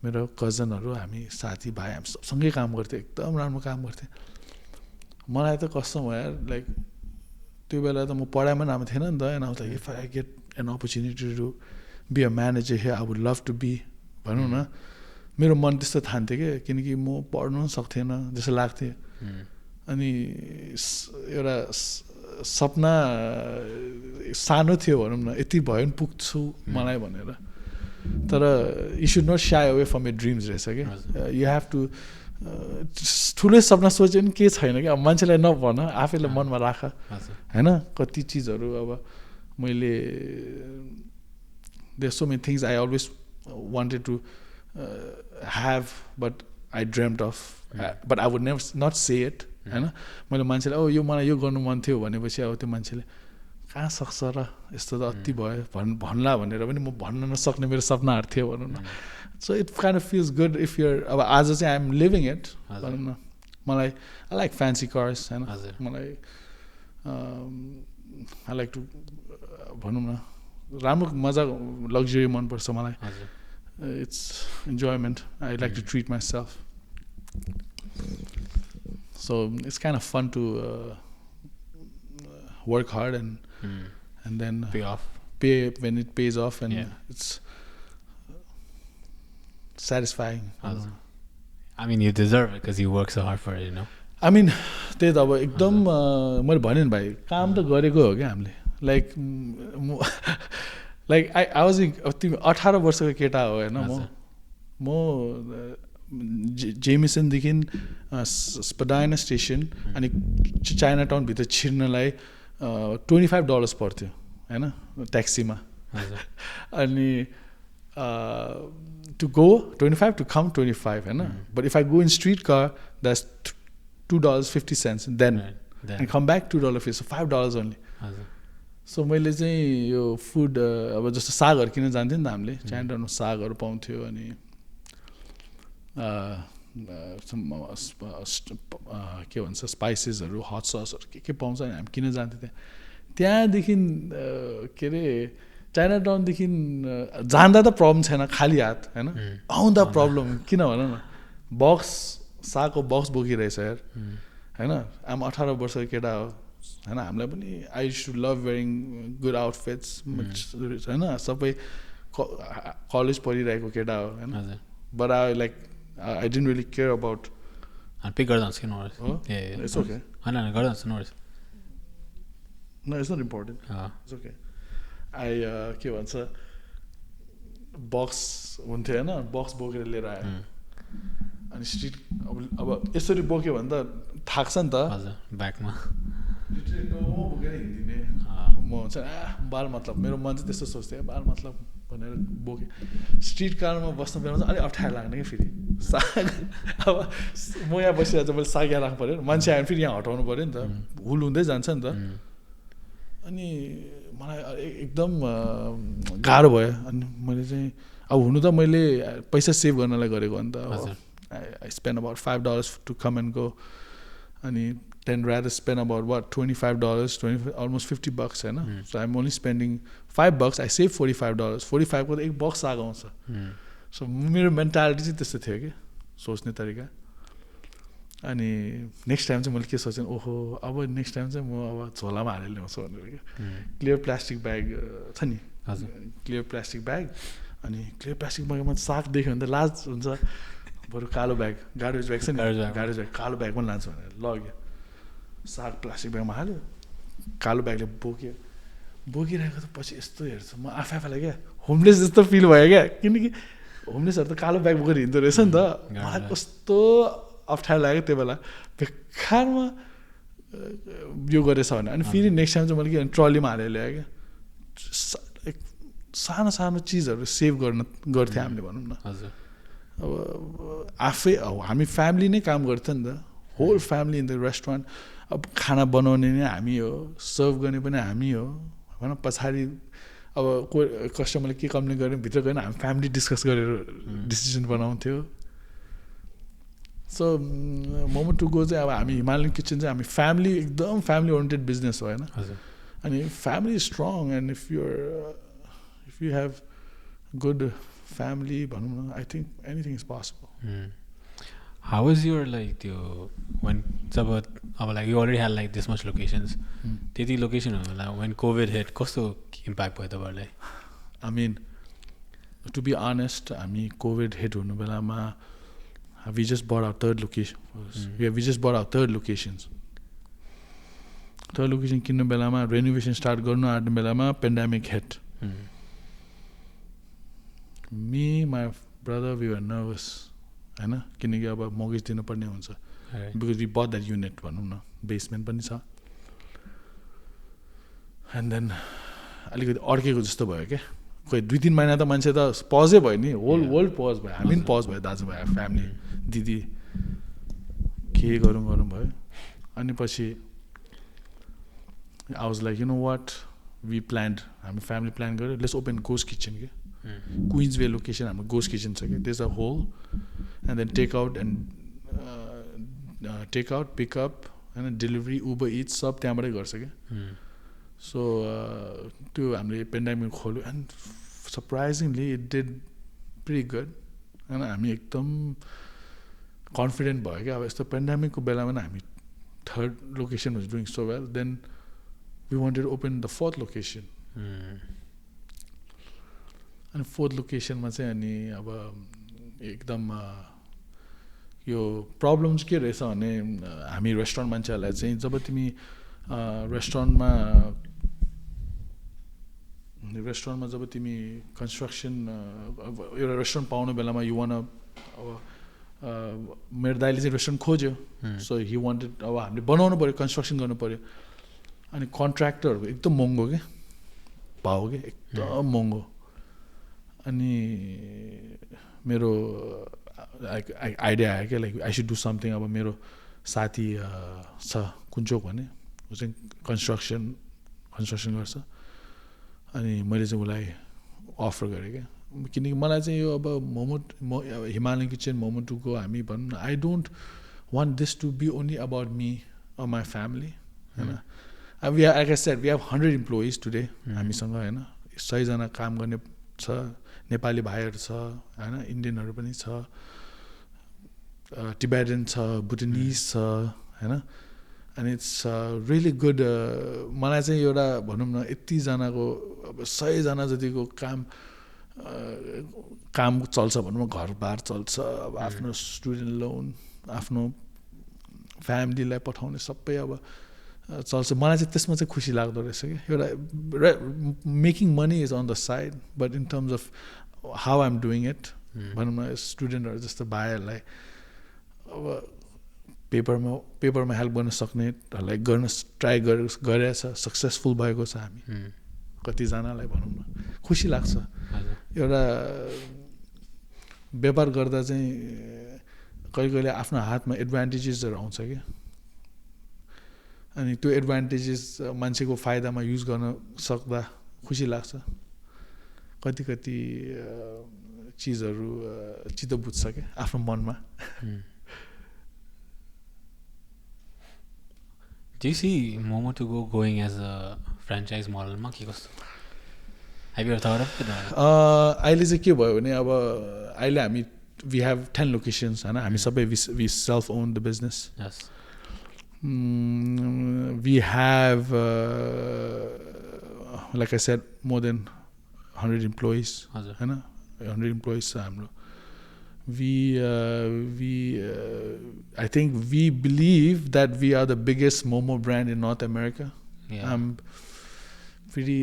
मेरो कजनहरू हामी साथीभाइ हामी सबसँगै काम गर्थेँ एकदम राम्रो काम गर्थेँ मलाई त कस्तो भयो लाइक त्यो बेला त म पढाइमा राम्रो थिएन नि त एन्ड आउँदा if I get an opportunity to be a manager here I would love to be भनौँ न मेरो मन त्यस्तो ठान्थ्यो क्या किनकि म पढ्नु पनि सक्थेन जस्तो लाग्थ्यो अनि एउटा सपना सानो थियो भनौँ न यति भयो नि पुग्छु मलाई भनेर तर you should not shy away from your dreams रहेछ क्या यु हेभ टु ठुलै सपना सोच्यो पनि केही छैन क्या अब मान्छेलाई नभन आफैले मनमा राख होइन कति चिजहरू अब मैले there so many things I always wanted to have but I dreamt of but I would never not say it हैन मैले मान्छेलाई यो मलाई यो गर्नु मन थियो भनेपछि अब त्यो मान्छेले कहाँ सक्छ र यस्तो त अति भयो भन्ला भनेर पनि म भन्न नसक्ने मेरो सपनाहरू थियो भनौँ न so it kind of feels good if your अब आज चाहिँ आई एम लिभिङ इट भनौँ न मलाई आई लाइक फ्यान्सी कार्स हैन मलाई आई लाइक टु भनौँ न राम्रो मजा लग्जरी मनपर्छ मलाई it's enjoyment. I like to treat myself. So it's kind of fun to work hard and then pay when it pays off and it's satisfying. I mean, you deserve it because you work so hard for it, you know. I mean, त्यही त अब एकदम मैले भने नि भाइ काम त गरेको हो क्या हामीले लाइक लाइक आई वाज तिमी 18 वर्षको केटा हो होइन म जेमिसनदेखि स्पडाइना स्टेसन अनि चाइना टाउनभित्र छिर्नलाई $25 पर्थ्यो होइन ट्याक्सीमा अनि टु गो 25 टु कम 25 होइन but if I go in street car that's $2.50 then and come back $2 so $5 only so मैले चाहिँ यो फुड अब जस्तो सागहरू किन जान्थ्यो नि त हामीले चाइना टाउनमा सागहरू पाउँथ्यो अनि के भन्छ स्पाइसेसहरू हट ससहरू के पाउँछ नि हामी किन जान्थ्यौँ त्यहाँदेखि के अरे चाइना टाउनदेखि जाँदा त प्रब्लम छैन खाली हात होइन आउँदा प्रब्लम किन भन न बक्स सागको बक्स बोकिरहेछ यार होइन आम 18 वर्षको केटा हो होइन हामीलाई पनि I should love wearing good outfits होइन सबै कलेज पढिरहेको केटा हो होइन but I like I didn't really care about pick गर्दा हुन्छ किन इट्स ओके होइन गर्दा हुन्छ no it's not important it's okay I के भन्छ बक्स हुन्थ्यो होइन बक्स बोकेर लिएर आयो अनि स्ट्रिट अब यसरी बोक्यो भने त थाक्छ नि त ब्याकमा बोकेर हिँडिदिने म हुन्छ बाल मतलब मेरो मन चाहिँ त्यस्तो सोच्थेँ बाल मतलब भनेर बोकेँ स्ट्रिट कारमा बस्नु बेलामा चाहिँ अलिक अप्ठ्यारो लाग्ने कि फेरि साग अब म यहाँ बसिरहेको चाहिँ मैले साग यहाँ राख्नु पऱ्यो मान्छे आयो भने फेरि यहाँ हटाउनु पऱ्यो नि त हुल हुँदै जान्छ नि त अनि मलाई एकदम गाह्रो भयो अनि मैले चाहिँ अब हुनु त मैले पैसा सेभ गर्नलाई गरेको अन्त I spend about $5 to come and go अनि then rather spend about what $25 almost $50 होइन so I'm only spending $5 I save $45 45 को त एक बक्स आएको आउँछ so मेरो मेन्टालिटी चाहिँ त्यस्तो थियो कि सोच्ने तरिका अनि नेक्स्ट टाइम चाहिँ मैले के सोचेँ ओहो अब नेक्स्ट टाइम चाहिँ म अब झोलामा हालेर ल्याउँछु भनेर क्या क्लियर प्लास्टिक ब्याग छ नि क्लियर प्लास्टिक ब्याग अनि क्लियर प्लास्टिक ब्यागमा साग देख्यो भने त लाज हुन्छ बरु कालो ब्याग गार्बेज ब्याग छ नि गार्बेज ब्याग कालो ब्याग पनि लान्छु भनेर लग्यो साग प्लास्टिक ब्यागमा हाल्यो कालो ब्यागले बोकिरहेको त पछि यस्तो हेर्छु म आफैलाई क्या होमलेस जस्तो फिल भयो क्या किनकि होमलेसहरू त कालो ब्याग बोकेर हिँड्दो रहेछ नि त मलाई कस्तो अप्ठ्यारो लाग्यो त्यो बेला बेकारमा यो गरेछ भने अनि फेरि नेक्स्ट टाइम चाहिँ मैले के ट्रलीमा हालेर ल्याएँ क्या सानो सानो चिजहरू सेभ गर्थ्यो हामीले भनौँ न अब आफै हामी फ्यामिली नै काम गर्थ्यो नि त whole family in the restaurant अब खाना बनाउने नै हामी हो सर्भ गर्ने पनि हामी हो होइन पछाडि अब कोही कस्टमरले के कम्प्लेन गर्यो भित्र गएन हामी फ्यामिली डिस्कस गरेर डिसिजन बनाउँथ्यो सो मोमो टु गो चाहिँ अब हामी हिमालयन किचन चाहिँ हामी फ्यामिली एकदम फ्यामिली ओरिएन्टेड बिजनेस हो होइन अनि family strong and if you have good family भनौँ न I think anything is possible How is your like when like you already had like this much locations? त्यति location like when COVID hit, कस्तो impact भयो तपाईहरुलाई? I mean, to be honest, हामी COVID hit हुनु बेलामा we just bought our third location. We just bought our third locations. Third location किन्नु बेलामा renovation start गर्नु आँट्ने बेलामा pandemic hit. Me, my brother, we were nervous. होइन किनकि अब मर्गेज दिनुपर्ने हुन्छ because we but that unit भनौँ न बेसमेन्ट पनि छ एन्ड देन अलिकति अड्केको जस्तो भयो क्या खोइ 2-3 महिना त मान्छे त पजै भयो नि होल वर्ल्ड पज भयो हामी पनि पज भयो दाजुभाइ फ्यामिली दिदी के गरौँ भयो अनि पछि I was like you know what we planned हामी फ्यामिली प्लान गऱ्यो लेट्स ओपन गोस्ट किचन के क्विन्सवे लोकेसन हाम्रो गोस्ट किचन छ कि there is a hole and then take out pickup होइन डेलिभरी उबर इट्स सब त्यहाँबाटै गर्छ क्या सो त्यो हामीले पेन्डेमिक खोल्यो and surprisingly it did pretty good होइन हामी एकदम कन्फिडेन्ट भयो क्या अब यस्तो पेन्डेमिकको बेलामा हामी third location was doing so well then we wanted open the fourth location अनि फोर्थ लोकेसनमा चाहिँ अनि अब एकदम यो प्रब्लम चाहिँ के रहेछ भने हामी रेस्टुरेन्ट मान्छेहरूलाई चाहिँ जब तिमी रेस्टुरेन्टमा जब तिमी कन्स्ट्रक्सन एउटा रेस्टुरेन्ट पाउने बेलामा यु वान अब मेरो दाइले चाहिँ रेस्टुरेन्ट खोज्यो सो हि वान्टेड अब हामीले बनाउनु पऱ्यो कन्स्ट्रक्सन गर्नु पऱ्यो अनि कन्ट्र्याक्टरहरूको एकदम महँगो क्या भाउ क्या एकदम महँगो अनि मेरो आइडिया आयो क्या like I should do something अब मेरो साथी छ कुञ्चोक भन्ने ऊ चाहिँ कन्स्ट्रक्सन गर्छ अनि मैले चाहिँ उसलाई अफर गरेँ क्या किनकि मलाई चाहिँ यो अब हिमालयन किचन मोमो टुको हामी भनौँ न I don't want this to be only about me or my family होइन अब we like I said we have 100 employees today हामीसँग होइन 100 जना काम गर्ने छ नेपाली भाइहरू छ होइन इन्डियनहरू पनि छ टिबेटन छ भुटानिज छ होइन अनि इट्स रियली गुड मलाई चाहिँ एउटा भनौँ न यतिजनाको अब 100 जना जतिको काम चल्छ भनौँ न घरबार चल्छ अब आफ्नो स्टुडेन्ट लोन आफ्नो फ्यामिलीलाई पठाउने सबै अब चल्छ मलाई चाहिँ त्यसमा चाहिँ खुसी लाग्दो रहेछ कि एउटा making money is on the side but in terms of how I am doing it भनौँ न स्टुडेन्टहरू जस्तो भाइहरूलाई अब पेपरमा हेल्प गर्न सक्नेहरूलाई गर्न ट्राई गरेछ सक्सेसफुल भएको छ हामी कतिजनालाई भनौँ न खुसी लाग्छ एउटा व्यापार गर्दा चाहिँ कहिले कहिले आफ्नो हातमा एडभान्टेजेसहरू आउँछ कि अनि त्यो एडभान्टेजेस मान्छेको फाइदामा युज गर्न सक्दा खुसी लाग्छ कति चिजहरू चित्त बुझ्छ क्या आफ्नो मनमा Do you see Momo to go going as a franchise model मा के कस्तो Have you ever thought of it? अहिले चाहिँ के भयो भने अब अहिले हामी we have 10 locations हैन हामी सबै we self own the business. Yes. We have like I said more than 100 employees हैन 100 employees छ हाम्रो I think we believe that we are the biggest Momo brand in North America. Yeah. I'm pretty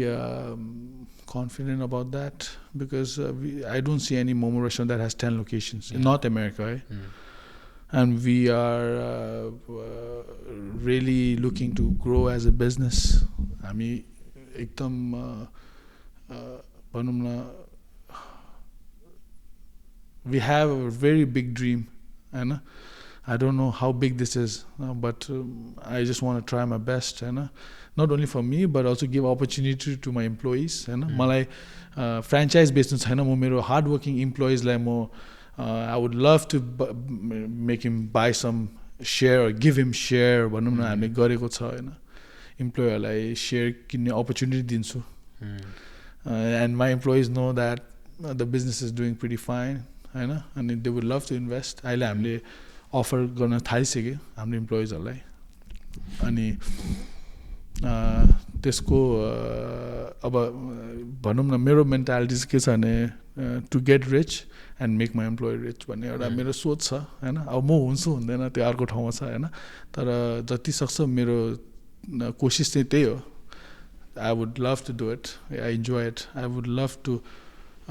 confident about that because I don't see any Momo restaurant that has 10 locations in North America, right? And we are really looking to grow as a business. हामी एकदम भनौँ न we have a very big dream and I don't know how big this is but I just want to try my best and not only for me but also give opportunity to my employees and मलाई franchise बेच्नु छैन म मेरो hard working employees लाई म I would love to make him buy some share or give him share भनौँ न हामीले गरेको छ हैन employerलाई share किन्ने opportunity दिन्छु and my employees know that the business is doing pretty fine हैन अनि they would love to invest अहिले हामीले अफर गर्न थालिसक्यो हाम्रो इम्प्लोइजहरूलाई अनि त्यसको अब भनौँ न मेरो मेन्टालिटी के छ भने to get rich and make my employee rich भन्ने एउटा मेरो सोच छ हैन अब म हुन्छु हुँदैन त्यो अर्को ठाउँमा छ हैन तर जति सक्छ मेरो कोसिस चाहिँ त्यही हो I would love to do it I enjoy it I would love to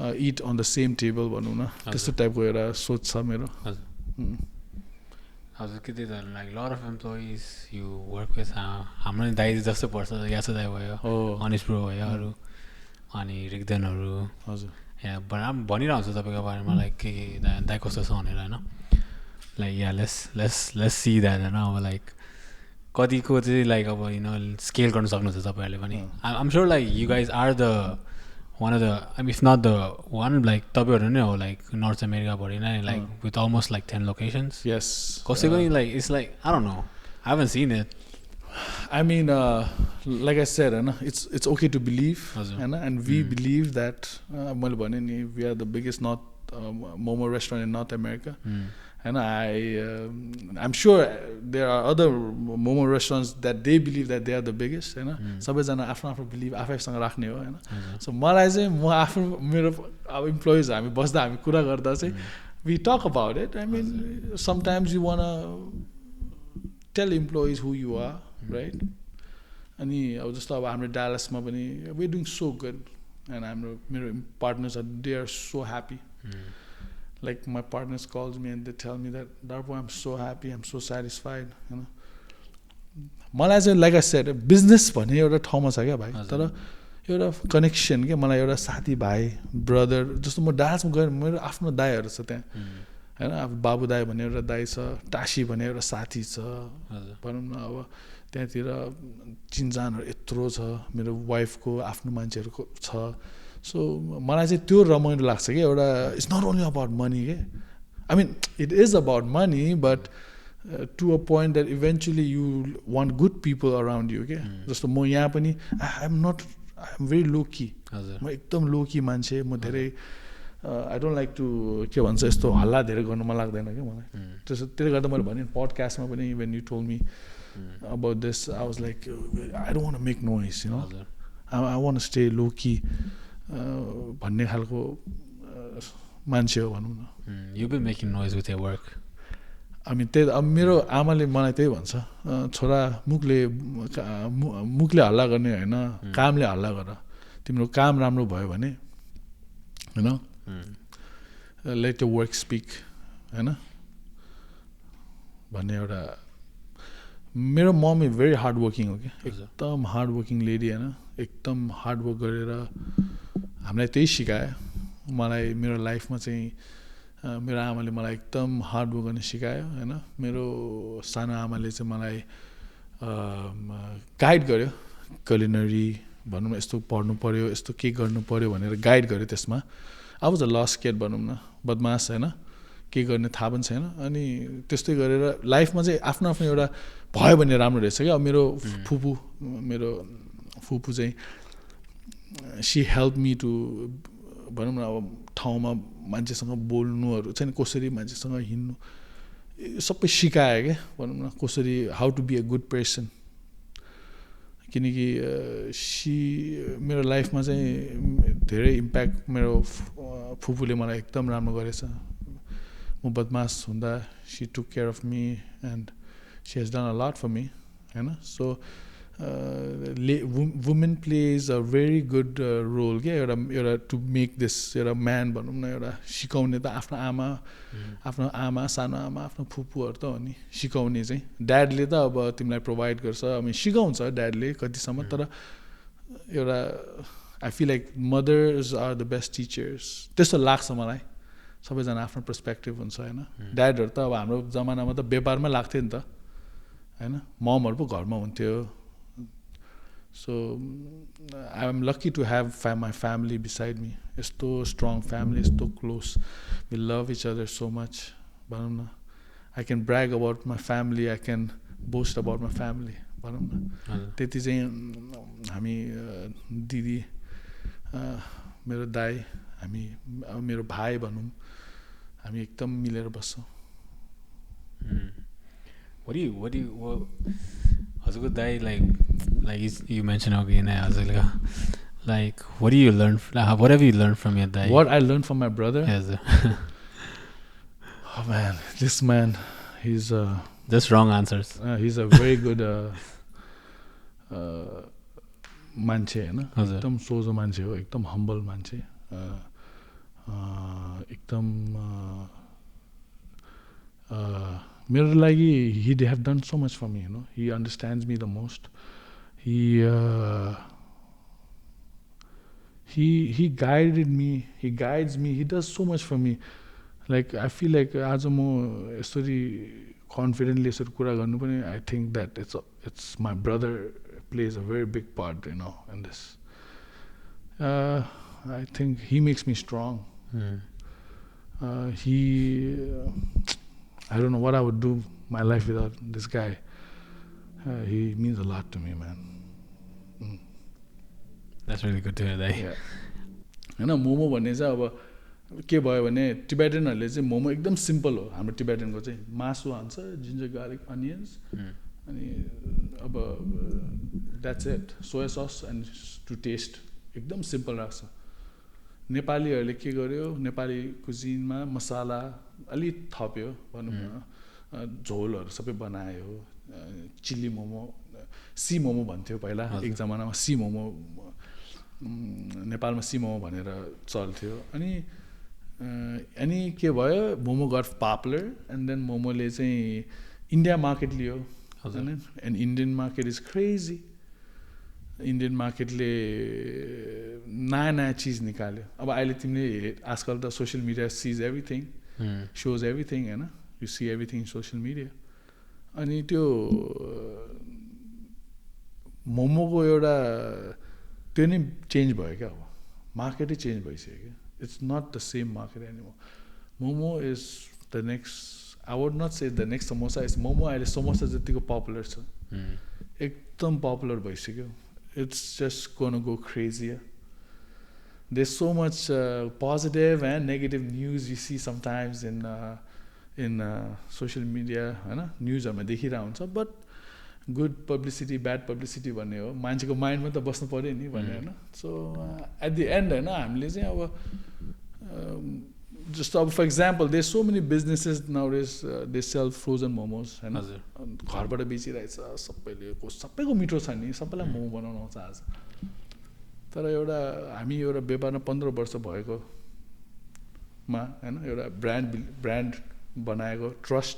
eat on the same table भनौँ न त्यस्तो टाइपको एउटा सोच छ मेरो हजुर के त्यही त like lot of employees you work with हाम्रो नि दाइ जस्तो पर्छ यासो दाइ भयो अनिस ब्रो भयो अरू अनि रिक्देनहरू हजुर या भनिरहेको हुन्छु तपाईँको बारेमा लाइक के दाइ कस्तो छ भनेर होइन like yeah lace see that होइन अब लाइक कतिको चाहिँ लाइक अब स्केल गर्न सक्नुहुन्छ तपाईँहरूले पनि I'm sure like you guys are the one of the if not the one like तपाईहरु नै हो like North America भरि नै like with almost like 10 locations. Yes. कसै पनि like it's like I don't know. I haven't seen it. I mean like I said it's okay to believe and we believe that मैले भने नि we are the biggest Momo restaurant in North America. And I'm sure there are other Momo restaurants that they believe that they are the biggest हैन सबैजना आफ्नो आफ्नो believe आफैसँग राख्ने हो हैन सो मलाई चाहिँ म आफ्नो मेरो अब इम्प्लोइज हामी बस्दा हामी कुरा गर्दा चाहिँ we talk about it I mean sometimes you want to tell employees who you are right अनि अब जस्तो अब हाम्रो डालसमा पनि we are doing so good and मेरो partners they are so happy like my partners calls me and they tell me that Darpo I'm so happy I'm so satisfied you know मलाई चाहिँ like I said business भन्ने एउटा ठाउँमा छ क्या भाइ तर एउटा कनेक्सन के मलाई एउटा साथी भाइ ब्रदर जस्तो म डान्समा गएर मेरो आफ्नो दाइहरू छ त्यहाँ हैन अब बाबु दाइ भन्ने एउटा दाइ छ टासी भन्ने एउटा साथी छ भनौँ न अब त्यहाँतिर चिनजानहरू यत्रो छ मेरो वाइफको आफ्नो मान्छेहरूको छ सो मलाई चाहिँ त्यो रमाइलो लाग्छ कि एउटा it's not only about money के I mean it is about money but to a point that eventually you want good people around you के जस्तो म यहाँ पनि आई एम भेरी लोकी म एकदम लोकी मान्छे म धेरै आई डोन्ट लाइक टु के भन्छ यस्तो हल्ला धेरै गर्नु मन लाग्दैन क्या मलाई त्यसले गर्दा मैले भने पडकास्टमा पनि when you told me about this I was like I don't want to make noise you know I want to stay lowkey भन्ने खालको मान्छे हो भनौँ न you be making noise with your work I mean त्यही अब मेरो आमाले मलाई त्यही भन्छ छोरा मुखले हल्ला गर्ने होइन कामले हल्ला गर तिम्रो काम राम्रो भयो भने होइन लेट द वर्क स्पिक होइन भन्ने एउटा मेरो मम इज भेरी हार्ड वर्किङ हो कि एकदम हार्ड वर्किङ लेडी होइन एकदम हार्ड वर्क गरेर हामीलाई त्यही सिकायो मलाई मेरो लाइफमा चाहिँ मेरो आमाले मलाई एकदम हार्ड वर्क गर्ने सिकायो होइन मेरो सानो आमाले चाहिँ मलाई गाइड गर्यो culinary भनौँ न यस्तो पढ्नु पर्यो यस्तो के गर्नु पर्यो भनेर गाइड गर्यो त्यसमा I was a lost kid भनौँ न बदमास होइन के गर्ने थाहा पनि छैन अनि त्यस्तै गरेर लाइफमा चाहिँ आफ्नो आफ्नो एउटा भयो भने राम्रो रहेछ क्या अब मेरो फुपू चाहिँ सी हेल्प मी टु भनौँ न अब ठाउँमा मान्छेसँग बोल्नुहरू चाहिँ कसरी मान्छेसँग हिँड्नु सबै सिकायो क्या भनौँ न कसरी how to be a good person किनकि मेरो लाइफमा चाहिँ धेरै इम्प्याक्ट मेरो फुपूले मलाई एकदम राम्रो गरेछ म बदमास हुँदा she took care of me and she has done a lot for me होइन so women plays a very good role क्या एउटा टु मेक दिस एउटा म्यान भनौँ न एउटा सिकाउने त आफ्नो आमा सानो आमा आफ्नो फुपूहरू त हो नि सिकाउने चाहिँ ड्याडले त अब तिमीलाई प्रोभाइड गर्छ अब सिकाउँछ ड्याडले कतिसम्म तर एउटा I feel like mothers are the best teachers त्यस्तो लाग्छ मलाई सबैजना आफ्नो पर्सपेक्टिभ हुन्छ होइन ड्याडहरू त अब हाम्रो जमानामा त व्यापारमा लाग्थ्यो नि त होइन ममहरू पो घरमा हुन्थ्यो so I am lucky to have my family beside me यस्तो स्ट्रङ फ्यामिली यस्तो close we love each other so much भनौँ न I can brag about my family I can boast about my family भनौँ न त्यति चाहिँ हामी दिदी मेरो दाइ हामी मेरो भाइ भनौँ हामी एकदम मिलेर बस्छौँ हजुरको दाइ like you mentioned again like what do you learn whatever you learned from your dad what I learned from my brother yes oh man this man he's just wrong answers he's a very good मान्छे होइन एकदम सोझो मान्छे हो एकदम humble मान्छे एकदम मेरो लागि he have done so much for me, you know. He understands me the most. He guided me. He guides me. He does so much for me. Like I feel like आज म यसरी confidently यसरी कुरा गर्नु पनि I think that it's my brother plays a very big part, you know, in this. I think he makes me strong. I don't know what I would do my life without this guy. He means a lot to me, man. That's really good to hear that. Yeah. You know, momo भन्ने चाहिँ अब के भयो भने टिबेटनहरूले चाहिँ मोमो एकदम simple हो हाम्रो टिबेटनको चाहिँ मासु हाल्छ जिन्जर गार्लिक अनियन्स अनि अब that's it soya sauce and to taste एकदम सिम्पल राख्छ नेपालीहरूले के गर्यो नेपाली कुजिनमा मसाला अलि थप्यो भनौँ न झोलहरू सबै बनायो चिल्ली मोमो सी मोमो भन्थ्यो पहिला एक जमानामा सी मोमो नेपालमा सी मोमो भनेर चल्थ्यो अनि के भयो momo got popular and then मोमोले चाहिँ इन्डिया मार्केट लियो होइन and Indian market is crazy Indian मार्केटले नयाँ नयाँ चिज निकाल्यो अब अहिले तिमीले आजकल त social media sees everything shows everything, you know. You see everything in social media. अनि त्यो मोमोको एउटा त्यो नै चेन्ज भयो क्या अब मार्केटै चेन्ज भइसक्यो क्या it's not the same market anymore momo is the next I would not say the next samosa is momo अहिले समोसा जतिको पपुलर छ एकदम पपुलर भइसक्यो it's just gonna go crazy There's so much positive and negative news you see sometimes in social media, हैन न्युजहरुमा देखिरा हुन्छ but good publicity bad publicity भन्ने हो मान्छेको माइन्डमा त बस्नु पर्यो नि भन्ने हैन सो एट द एन्ड हैन हामीले चाहिँ अब जस्तो अब for example there so many businesses nowadays they sell frozen momos हैन घरबाट बेचिरहेछ सबैको मिठो छ नि सबैलाई मोमो बनाउन आउँछ आज तर एउटा हामी एउटा व्यापारमा 15 वर्ष भएकोमा हैन एउटा ब्रान्ड बनाएको ट्रस्ट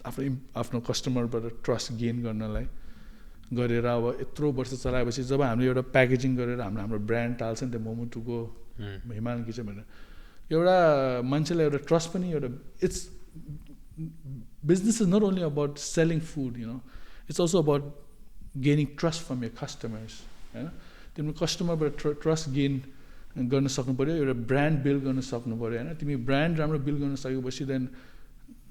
आफ्नो कस्टमरबाट ट्रस्ट गेन गर्नलाई गरेर अब यत्रो वर्ष चलाएपछि जब हामीले एउटा प्याकेजिङ गरेर हाम्रो ब्रान्ड टाल्छ नि त Momo to go Himalayan kitchen भनेर एउटा मान्छेलाई एउटा ट्रस्ट पनि एउटा it's business is not only about selling food you know it's also about gaining trust from your customers होइन तिम्रो कस्टमरबाट ट्रस्ट गेन गर्न सक्नु पऱ्यो एउटा ब्रान्ड बिल्ड गर्न सक्नु पऱ्यो होइन तिमी ब्रान्ड राम्रो बिल्ड गर्न सकेपछि then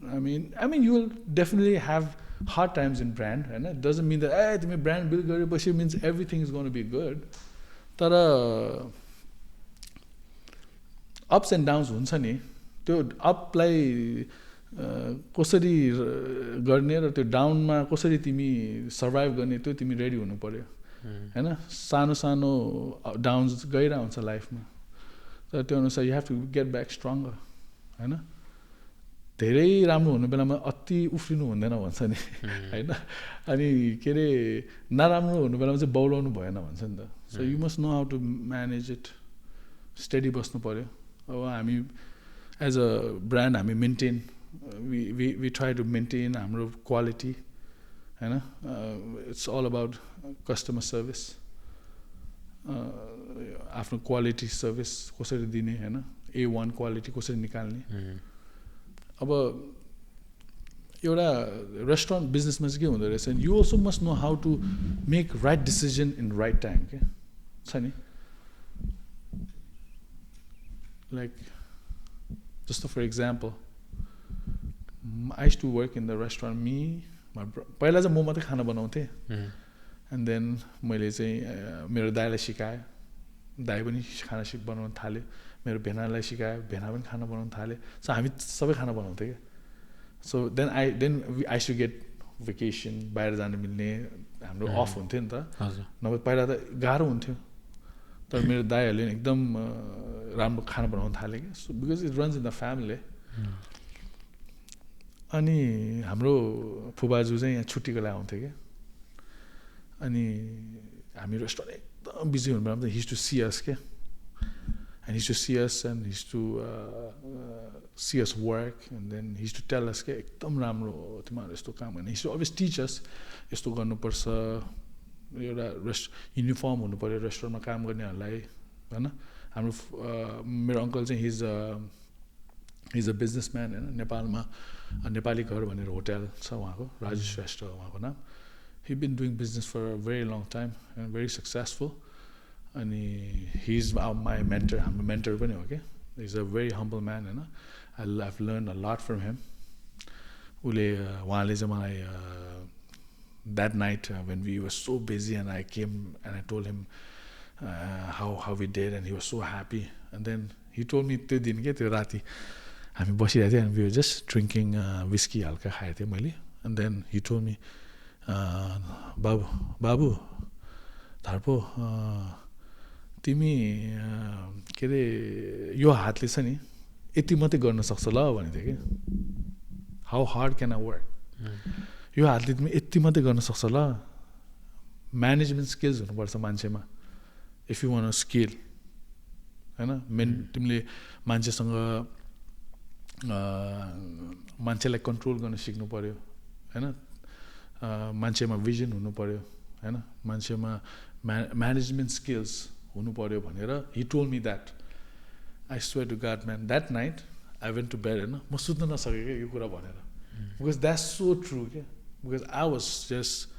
I mean you will definitely have hard times in brand होइन it doesn't mean that तिमी ब्रान्ड बिल्ड गरेपछि means everything is going to be good तर अप्स एन्ड डाउन्स हुन्छ नि त्यो अपलाई कसरी गर्ने र त्यो डाउनमा कसरी तिमी सर्भाइभ गर्ने त्यो तिमी रेडी हुनु पऱ्यो होइन सानो सानो डाउन्स गइरहेको हुन्छ लाइफमा तर त्यो अनुसार you have to get back stronger होइन धेरै राम्रो हुने बेलामा अति उफ्रिनु हुँदैन भन्छ नि होइन अनि के अरे नराम्रो हुने बेलामा चाहिँ बौलाउनु भएन भन्छ नि त so you must know how to manage it steady बस्नु पऱ्यो अब हामी एज अ ब्रान्ड हामी maintain we try to maintain हाम्रो क्वालिटी होइन it's all about customer service आफ्नो क्वालिटी सर्भिस कसरी दिने होइन A1 क्वालिटी कसरी निकाल्ने अब एउटा रेस्टुरेन्ट बिजनेसमा चाहिँ के हुँदो रहेछ you also must know how to make right decision in right time के छ नि लाइक जस्तो for example I used to work in the restaurant पहिला चाहिँ म मात्रै खाना बनाउँथेँ एन्ड देन मैले चाहिँ मेरो दाइलाई सिकाएँ दाइ पनि खाना बनाउन थाल्यो मेरो भेनालाई सिकायो भेना पनि खाना बनाउन थाल्यो सो हामी सबै खाना बनाउँथ्यो क्या so then I to get vacation बाहिर जानु मिल्ने हाम्रो अफ हुन्थ्यो नि त नभए पहिला त गाह्रो हुन्थ्यो तर मेरो दाइहरूले एकदम राम्रो खाना बनाउन थाले क्या so because it runs in the family अनि हाम्रो फुबाजु चाहिँ यहाँ छुट्टीको लागि आउँथ्यो क्या अनि हामी रेस्टुरेन्ट एकदम बिजी हुनु बेलामा हिज टु सी अस क्या and he used to see us and he used to see us work and then he used to tell us के एकदम राम्रो तिमीहरू यस्तो काम गर्ने he used to always teach us यस्तो गर्नुपर्छ एउटा युनिफर्म हुनु पऱ्यो रेस्टुरेन्टमा काम गर्नेहरूलाई होइन हाम्रो मेरो अङ्कल चाहिँ हिज अ बिजनेसम्यान होइन नेपालमा नेपाली घर भनेर होटल छ उहाँको राजेश श्रेष्ठ उहाँको नाम he been doing business for a very long time and very successful अनि हि इज माई मेन्टर हाम्रो मेन्टर पनि हो क्या is a very humble man होइन I have learn a lot from him उहाँले चाहिँ मलाई that night when we was so busy and I came and I told him how we did and he was so happy and then he told me त्यो दिन के त्यो राति हामी बसिरहेको थियौँ and we were just drinking whisky हल्का खाएको थिएँ मैले and then he told me बाबु धर्पो तिमी के अरे यो हातले छ नि यति मात्रै गर्न सक्छ ल भनेको थियो कि how hard can I work यो हातले तिमी यति मात्रै गर्न सक्छ ल म्यानेजमेन्ट स्किल्स हुनुपर्छ मान्छेमा if you one a skill होइन तिमीले मान्छेसँग मान्छेलाई कन्ट्रोल गर्न सिक्नु पऱ्यो होइन मान्छेमा भिजन हुनु पऱ्यो होइन मान्छेमा म्यानेजमेन्ट स्किल्स हुनु पऱ्यो भनेर he told me that I swear to God man that night I went to bed होइन म सुत्न नसकेँ क्या यो कुरा भनेर बिकज द्याट्स सो ट्रु क्या because I was just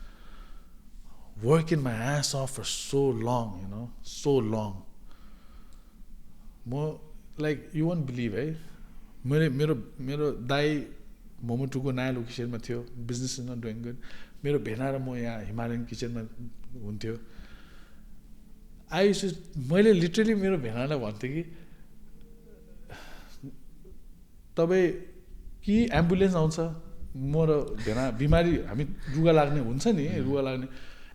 work in my ass off for so long you know so long म लाइक यु वन्ट बिलिभ है मेरो दाइ मोमो टुको नयाँ लोकेसनमा थियो business is not doing good मेरो भेना र म यहाँ हिमालयन किचनमा हुन्थ्यो मैले लिटरली मेरो भेनालाई भन्थेँ कि तपाईँ कि एम्बुलेन्स आउँछ म र भेना बिमारी हामी रुगा लाग्ने हुन्छ नि रुगा लाग्ने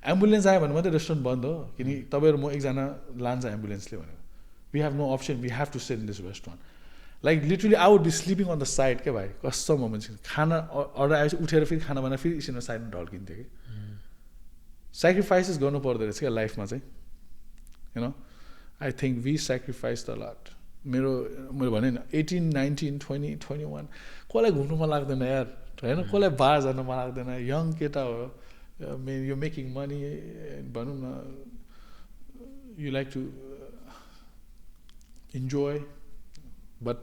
एम्बुलेन्स आयो भने मात्रै रेस्टुरेन्ट बन्द हो किनकि तपाईँहरू म एकजना लान्छ एम्बुलेन्सले भनेर we have no option we have to set in this restaurant like literally I would be sleeping on the side क्या भाइ कसम हो मान्छे खाना अर्डर आएपछि उठेर फेरि खाना बनाएर फेरि एकछिनमा साइडमा ढल्किन्थ्यो कि सेक्रिफाइसेस गर्नु पर्दो रहेछ क्या लाइफमा चाहिँ you know I think we sacrifice the lot मैले भने नि 18, 19, 20, 21 कसलाई घुम्नु मन लाग्दैन यार होइन कसलाई बाहिर जानु मन लाग्दैन यङ केटा हो यु मेकिङ मनी भनौँ न you like to enjoy but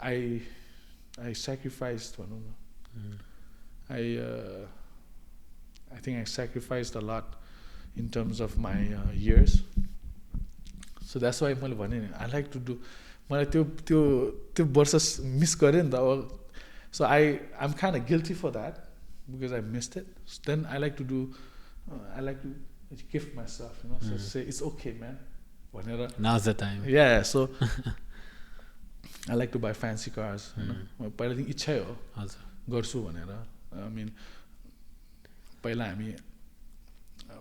I sacrificed भनौँ न I think I sacrificed a lot in terms of my years. So that's why मैले भने नि I like to do मलाई त्यो वर्ष मिस गरेँ नि त अब. So I'm kind of guilty for that because I missed it. So then I like to do I like to gift myself, you know. So say it's okay, man. भनेर now's the time. Yeah, so I like to buy fancy cars, you know. पहिलादेखि इच्छै हो हजुर गर्छु भनेर. I mean पहिला हामी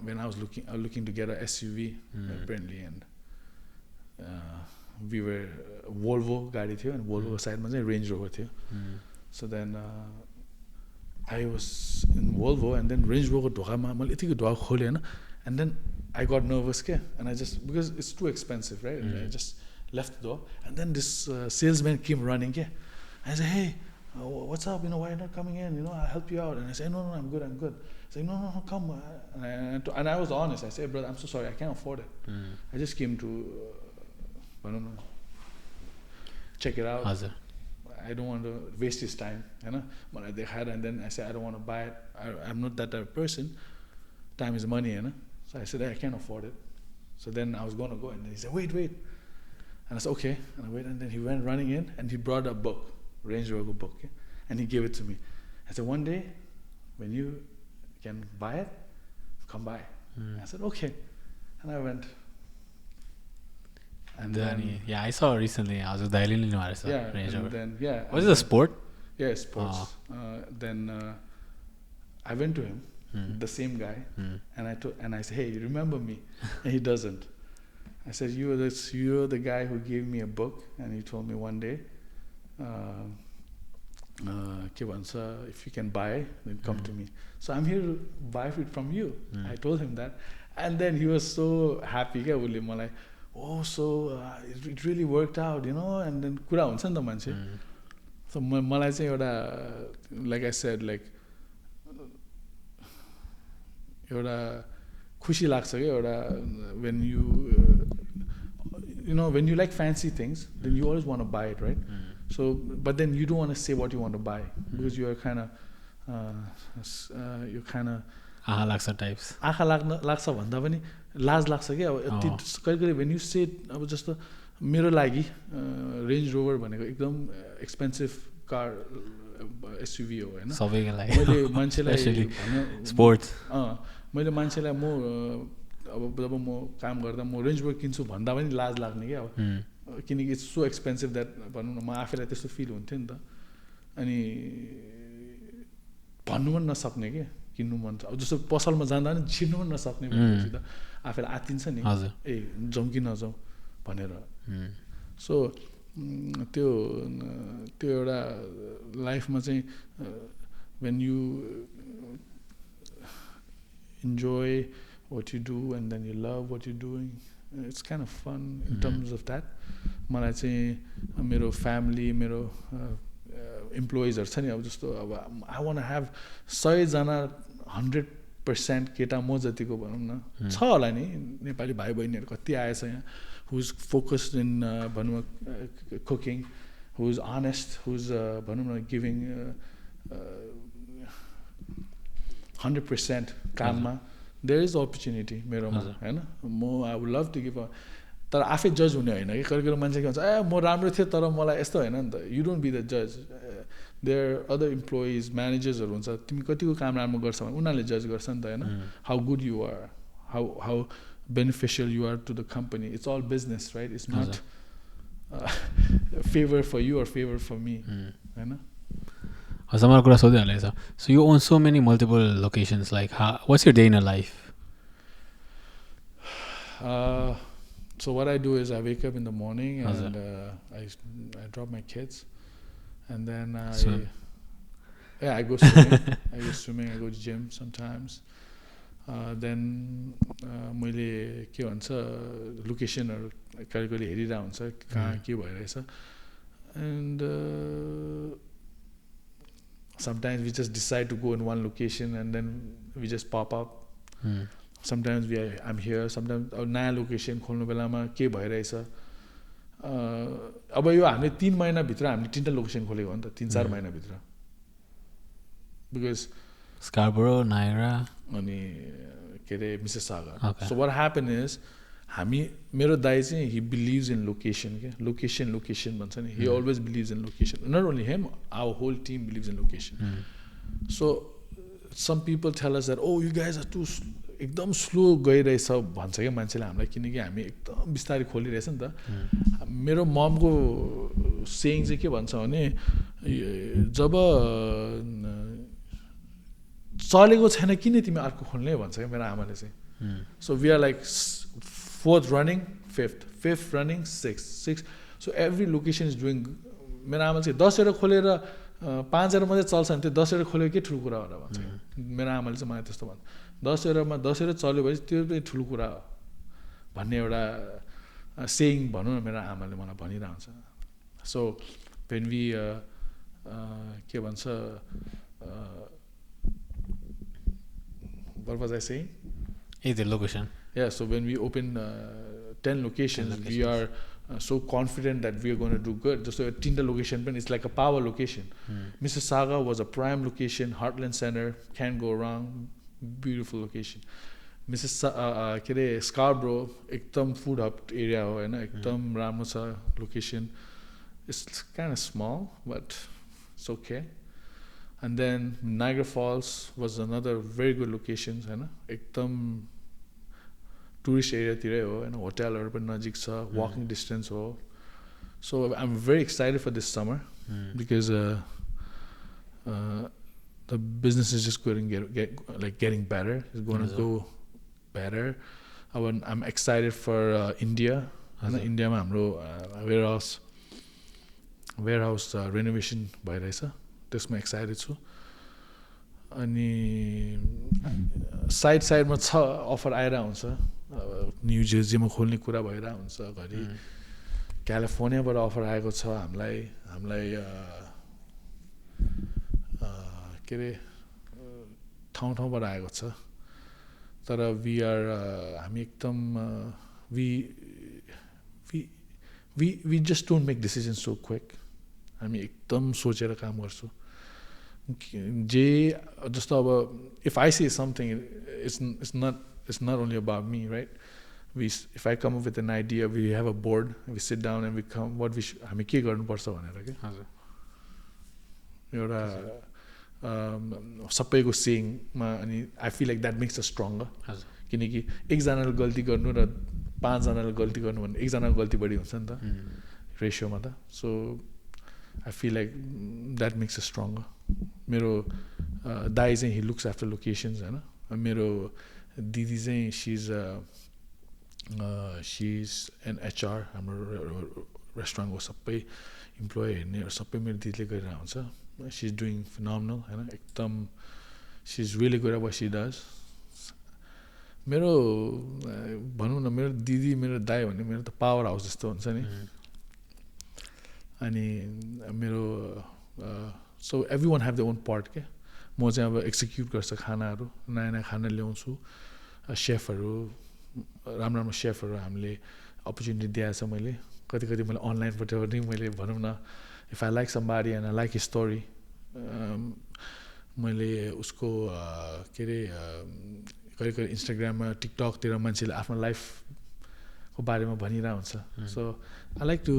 when I was looking to get a SUV apparently, and we were Volvo गाडी थियो and Volvo साइडमा चाहिँ Range Rover थियो. So then I was in Volvo and then Range Rover ढोकामा मैले यतिको ढोका खोलेँ हैन, and then I got nervous and I just, because it's too expensive, right? I just left the door, and then this salesman came running I said, hey, what's up, you know, why are you not coming in, you know, I'll help you out. And I said, no, I'm good. I said, no, come. And I was honest. I said, brother, I'm so sorry, I can't afford it. I just came to I don't know, check it out. I don't want to waste his time, you know. But they had, and then I said, I don't want to buy it. I'm not that type of person. Time is money, you know. So I said, I can't afford it. So then I was going to go, and then he said, wait. And I said, okay. And I waited, and then he went running in, and he brought a book, Range Rover book, and he gave it to me. I said, one day, when you can buy it, come by. I said, okay. And I went. And then yeah, I saw recently, I was with Dailin Range Rover. Then, yeah. Was it a sport? Yeah, sports. Then I went to him, the same guy, and I said, hey, you remember me? And he doesn't. I said, you're the guy who gave me a book, and he told me one day, if you can buy, then come to me. So I'm here to buy it from you. I told him that, and then he was so happy. Oh, so it really worked out, you know. And then कुरा हुन्छ नि त मान्छे. So मलाई चाहिँ एउटा, like I said, like एउटा खुसी लाग्छ के एउटा, when you know, when you like fancy things, then you always want to buy it, right? So but then you don't want to say what you want to buy because you are kind of आहा लाग्छ types. आँखा लाग्छ भन्दा पनि लाज लाग्छ क्या. अब कहिले when you say, अब जस्तो मेरो लागि रेन्ज रोभर भनेको एकदम एक्सपेन्सिभ कार एसयुभी हो हैन. सबैको लागि मैले मान्छेलाई स्पोर्ट्स मैले मान्छेलाई म अब जब म काम गर्दा म रेन्ज रोभर किन्छु भन्दा पनि लाज लाग्ने क्या. अब किनकि इट्स सो एक्सपेन्सिभ द्याट भनौँ न, म आफैलाई त्यस्तो फिल हुन्थ्यो नि त. अनि भन्नु पनि नसक्ने के किन्नु मन छ. अब जस्तो पसलमा जाँदा पनि छिर्नु पनि नसक्ने भनेपछि त आफैलाई आत्तिन्छ नि, ए जाउँ कि नजाउँ भनेर. सो त्यो एउटा लाइफमा चाहिँ when you enjoy what you do and then you love what you're doing, it's kind of fun in terms of that. मलाई चाहिँ मेरो फ्यामिली, मेरो इम्प्लोइजहरू छ नि, अब जस्तो अब आई वान्ट ह्याभ 100जना 100% केटा म जतिको भनौँ न छ होला नि नेपाली भाइ बहिनीहरू कति आएछ यहाँ, who is focused in भनौँ cooking, who is honest, who is भनौँ न giving 100% काममा. There is opportunity मेरोमा हैन. म I would love to give a, तर आफै जज हुने होइन कि. कहिले कहिले मान्छे के भन्छ, ए म राम्रो थिएँ तर मलाई यस्तो होइन नि त. You don't be the judge. There are other employees, managers हरू हुन्छ, तिमी कतिको काम राम्रो गर्छ भने उनीहरूले जज गर्छ नि त हैन. How good you are, how beneficial you are to the company. It's all business, right? It's not favor for you or favor for me, हैन. Samara कुरा सोधिहालेछ. So you own so many multiple locations. Like, what's your day in a life? So what I do is I wake up in the morning and I drop my kids, and then I go swimming. I go to gym sometimes. Then मैले के भन्छ लोकेसनहरू कहिले कहिले हेरिरहेको हुन्छ कहाँ के भइरहेछ. And sometimes we just decide to go in one location and then we just pop up. Sometimes I'm here, sometimes नयाँ लोकेसन खोल्नु बेलामा के भइरहेछ. अब यो हामीले 3 महिनाभित्र हामीले 3टा लोकेसन खोलेको हो नि त, 3-4 महिनाभित्र. Because स्कार्बरो नायग्रा अनि के अरे Mississauga Okay. So what happen is हामी मेरो दाइ चाहिँ हि बिलिभ्स इन लोकेसन क्या लोकेसन भन्छ नि he always believes in location not only him our whole team believes in location so some people tell us that oh you guys are too एकदम slow गइरहेछ भन्छ क्या मान्छेले हामीलाई किनकि हामी एकदम बिस्तारै खोलिरहेछ नि त मेरो ममको सेयिङ चाहिँ के भन्छ भने जब चलेको छैन किन तिमी अर्को खोल्ने भन्छ क्या मेरो आमाले चाहिँ so we are like fourth running fifth running six so every location is doing मेरो आमाले चाहिँ 10वटा खोलेर 5वटा मात्रै चल्छ भने त्यो 10वटा खोलेको के ठुलो कुरा हो र भन्छ मेरो आमाले चाहिँ मलाई त्यस्तो भन्छ 10वटा चल्यो भने त्यो पनि ठुलो कुरा हो भन्ने एउटा सेयिङ भनौँ न मेरो आमाले मलाई भनिरहन्छ सो वेन वी के भन्छ what was I saying? The location. Yeah, so when we open 10 locations, we are so confident that we are going to do good. So Tinder location, it's like a power location. Mississauga was a prime location, Heartland Center, can't go wrong, beautiful location. Scarborough, ekdam food hub area ho, haina, ekdam राम्रो छ location. It's kind of small, but it's okay. And then Niagara Falls was another very good location, हैन एकदम tourist एरियातिरै हो हैन होटलहरु पनि नजिक छ walking distance हो so I am very excited for this summer because the business is just going to getting better. It's going to go better. I'm excited for India. India ma hamro warehouse renovation bhairaicha. त्यसमा excited छु अनि साइडमा छ offer आइरहेको हुन्छ new जर्सीमा खोल्ने कुरा भइरहेको हुन्छ घरि क्यालिफोर्नियाबाट अफर आएको छ हामीलाई के अरे ठाउँबाट आएको छ तर हामी एकदम we just don't make decisions so quick. हामी एकदम सोचेर काम गर्छु जे जस्तो अब if I say something it's not only about me, right? If I come up with an idea, we have a board, we sit down and we come हामी के गर्नुपर्छ भनेर के एउटा सबैको सेयिङमा अनि I feel like that makes a stronger किनकि एकजनाले गल्ती गर्नु र 5 जनाले गल्ती गर्नु भने एकजनाको गल्ती बढी हुन्छ नि त रेसियोमा त so I feel like that makes us stronger. मेरो दाइ चाहिँ he looks after locations हैन मेरो दिदी चाहिँ she's an HR हाम्रो रेस्टुरेन्टको सबै इम्प्लोइ हेर्ने सबै मेरो दिदीले गरिरहेको हुन्छ she's doing phenomenal हैन एकदम she's really good at what she does. मेरो भनौँ न मेरो दिदी मेरो दाइ भन्ने मेरो त पावर हाउस जस्तो हुन्छ नि अनि मेरो so everyone have the own part के म चाहिँ अब एक्जिक्युट गर्छ खानाहरू नयाँ खाना ल्याउँछु सेफहरू राम्रो सेफहरू हामीले अपर्च्युनिटी दिएको छ मैले कति मैले अनलाइनबाट पनि मैले भनौँ न if I like somebody and I like his story मैले उसको के अरे कहिले इन्स्टाग्राममा टिकटकतिर मान्छेले आफ्नो लाइफको बारेमा भनिरहेको हुन्छ so I like to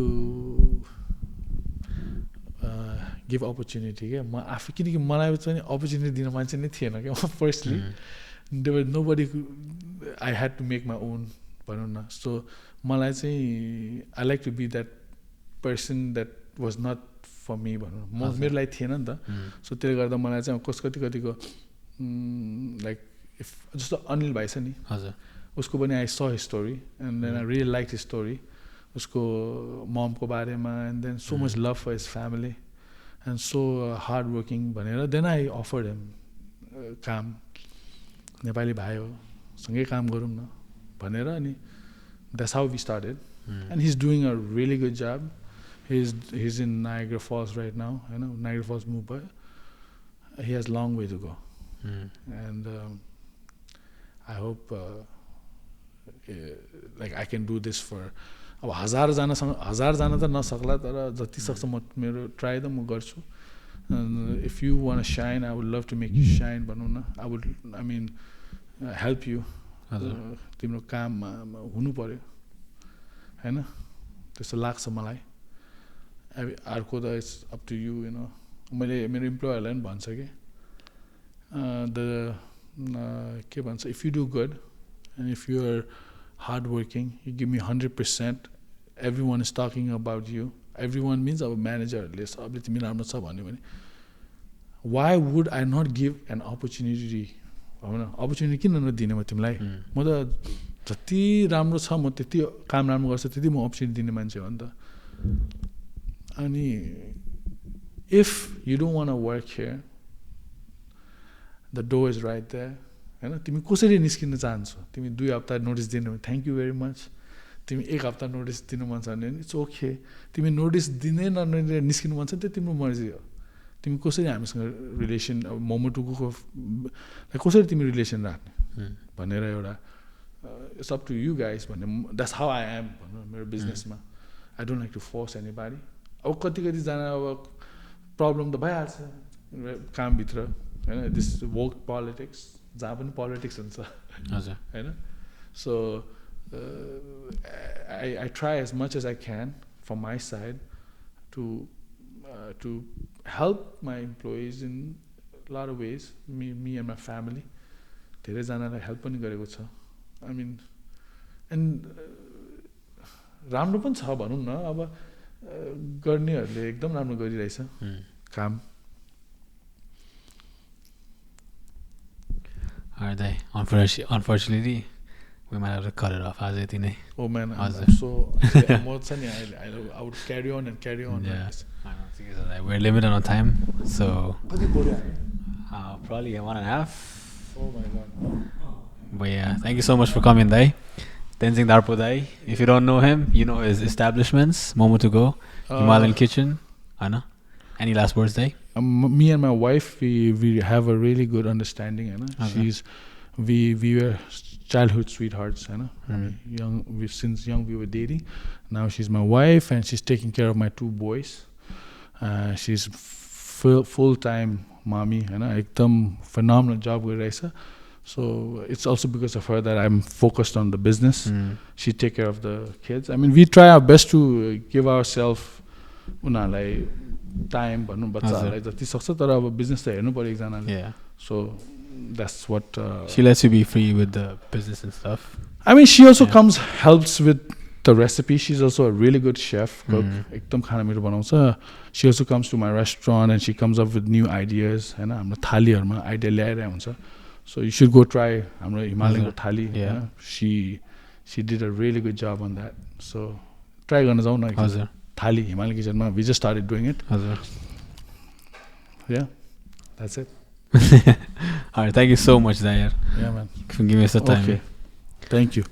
give opportunity क्या म आफै किनकि मलाई चाहिँ अपर्च्युनिटी दिन मान्छे नै थिएन क्या firstly there nobody I had to make my own भनौँ न सो मलाई चाहिँ I like to be that person that was not for me भनौँ म मेरो लागि थिएन नि त सो त्यसले गर्दा मलाई चाहिँ कतिको लाइक इफ जस्तो अनिल भाइ छ नि हजुर उसको पनि I saw his story and then I really like his story उसको ममको बारेमा and then so much love for his family and so hard working भनेर देन आई अफर्ड हिम काम नेपाली भाइ हो सँगै काम गरौँ न भनेर अनि that's how we started and he is doing a really good job he is in Niagara Falls right now होइन नायग्रा फल्स मुभ भयो he has long way to go and I hope like I can do this for अब 1000 जनासँग 1000 जना त नसक्ला तर जति सक्छ म मेरो ट्राई त म गर्छु if you want sign I would love to make you sign भनौँ न आई मिन हेल्प यु तिम्रो काममा हुनु पऱ्यो होइन त्यस्तो लाग्छ मलाई अर्को त it's up to you know मैले मेरो इम्प्लोयरलाई पनि भन्छ कि के भन्छ if you do good and if you are hard working you give me 100% every one is talking about you every one means अब म्यानेजरहरूले सबले तिमी राम्रो छ भन्यो भने why would I not give an opportunity होइन अपर्च्युनिटी किन नदिने म तिमीलाई म त जति राम्रो छ म त्यति काम राम्रो गर्छ त्यति म अपर्च्युनिटी दिने मान्छे हो नि त अनि if you don't want work here the door is right there होइन तिमी कसरी निस्किन चाहन्छौ तिमी 2 हप्ता नोटिस दिनु थ्याङ्क यू भेरी मच तिमी 1 हप्ता नोटिस दिनु मन छ भने इट्स ओके तिमी नोटिस दिनै निस्किनु मन छ त्यो तिम्रो मर्जी हो तिमी कसरी हामीसँग रिलेसन अब मोमो टुकुको कसरी तिमी रिलेसन राख्ने भनेर एउटा it's up to you guys भन्ने द्याट्स हाउ आई एम भन्नु मेरो बिजनेसमा I don't like to force anybody अब कतिजना अब प्रब्लम त भइहाल्छ कामभित्र होइन दिस वर्क पोलिटिक्स जहाँ पनि पोलिटिक्स हुन्छ होइन so I try as much as I can from my side to help my employees in a lot of ways. Me and my family. धेरै जनालाई हेल्प पनि गरेको छ I mean and राम्रो पनि छ भनौँ न अब गर्नेहरूले एकदम राम्रो गरिरहेछ काम Unfortunately, we might have to cut it off. Oh man, I'm so more than I would carry on and carry on. Yeah, like we're limited on time, so probably 1.5. Oh my god! But yeah, thank you so much for coming, Dai. Tenzing Darpo Dai. If you don't know him, you know his establishments. Momo to go, Himalayan Kitchen. Anna, any last words, Dai? Me and my wife, we have a really good understanding. Okay. We were childhood sweethearts, since young we were dating. Now she's my wife and she's taking care of my 2 boys. She's full-time mommy, ekdam phenomenal job गरिरहेछ. So it's also because of her that I'm focused on the business. She take care of the kids. I mean, we try our best to give ourselves उनीहरूलाई time भन्नु बच्चाहरूलाई जति सक्छ तर अब business त हेर्नु पर्यो एकजनाले. So that's what she lets you be free with the business and stuff. I mean, she also helps with the recipe. She's also a really good chef, cook. Ekdam khana mero banaउँछ. She also comes to my restaurant and she comes up with new ideas. हैन हाम्रो थालीहरुमा idea ल्याइरहेको हुन्छ. So you should go try हाम्रो हिमालयको थाली. She did a really good job on that. So try गर्न जाऊ न. हजुर. थाली हिमालय किचनमा we just started doing it. हजुर. Yeah. That's it. All right, thank you so much, Dayar. Yeah, man. For giving us the time. Okay. Thank you.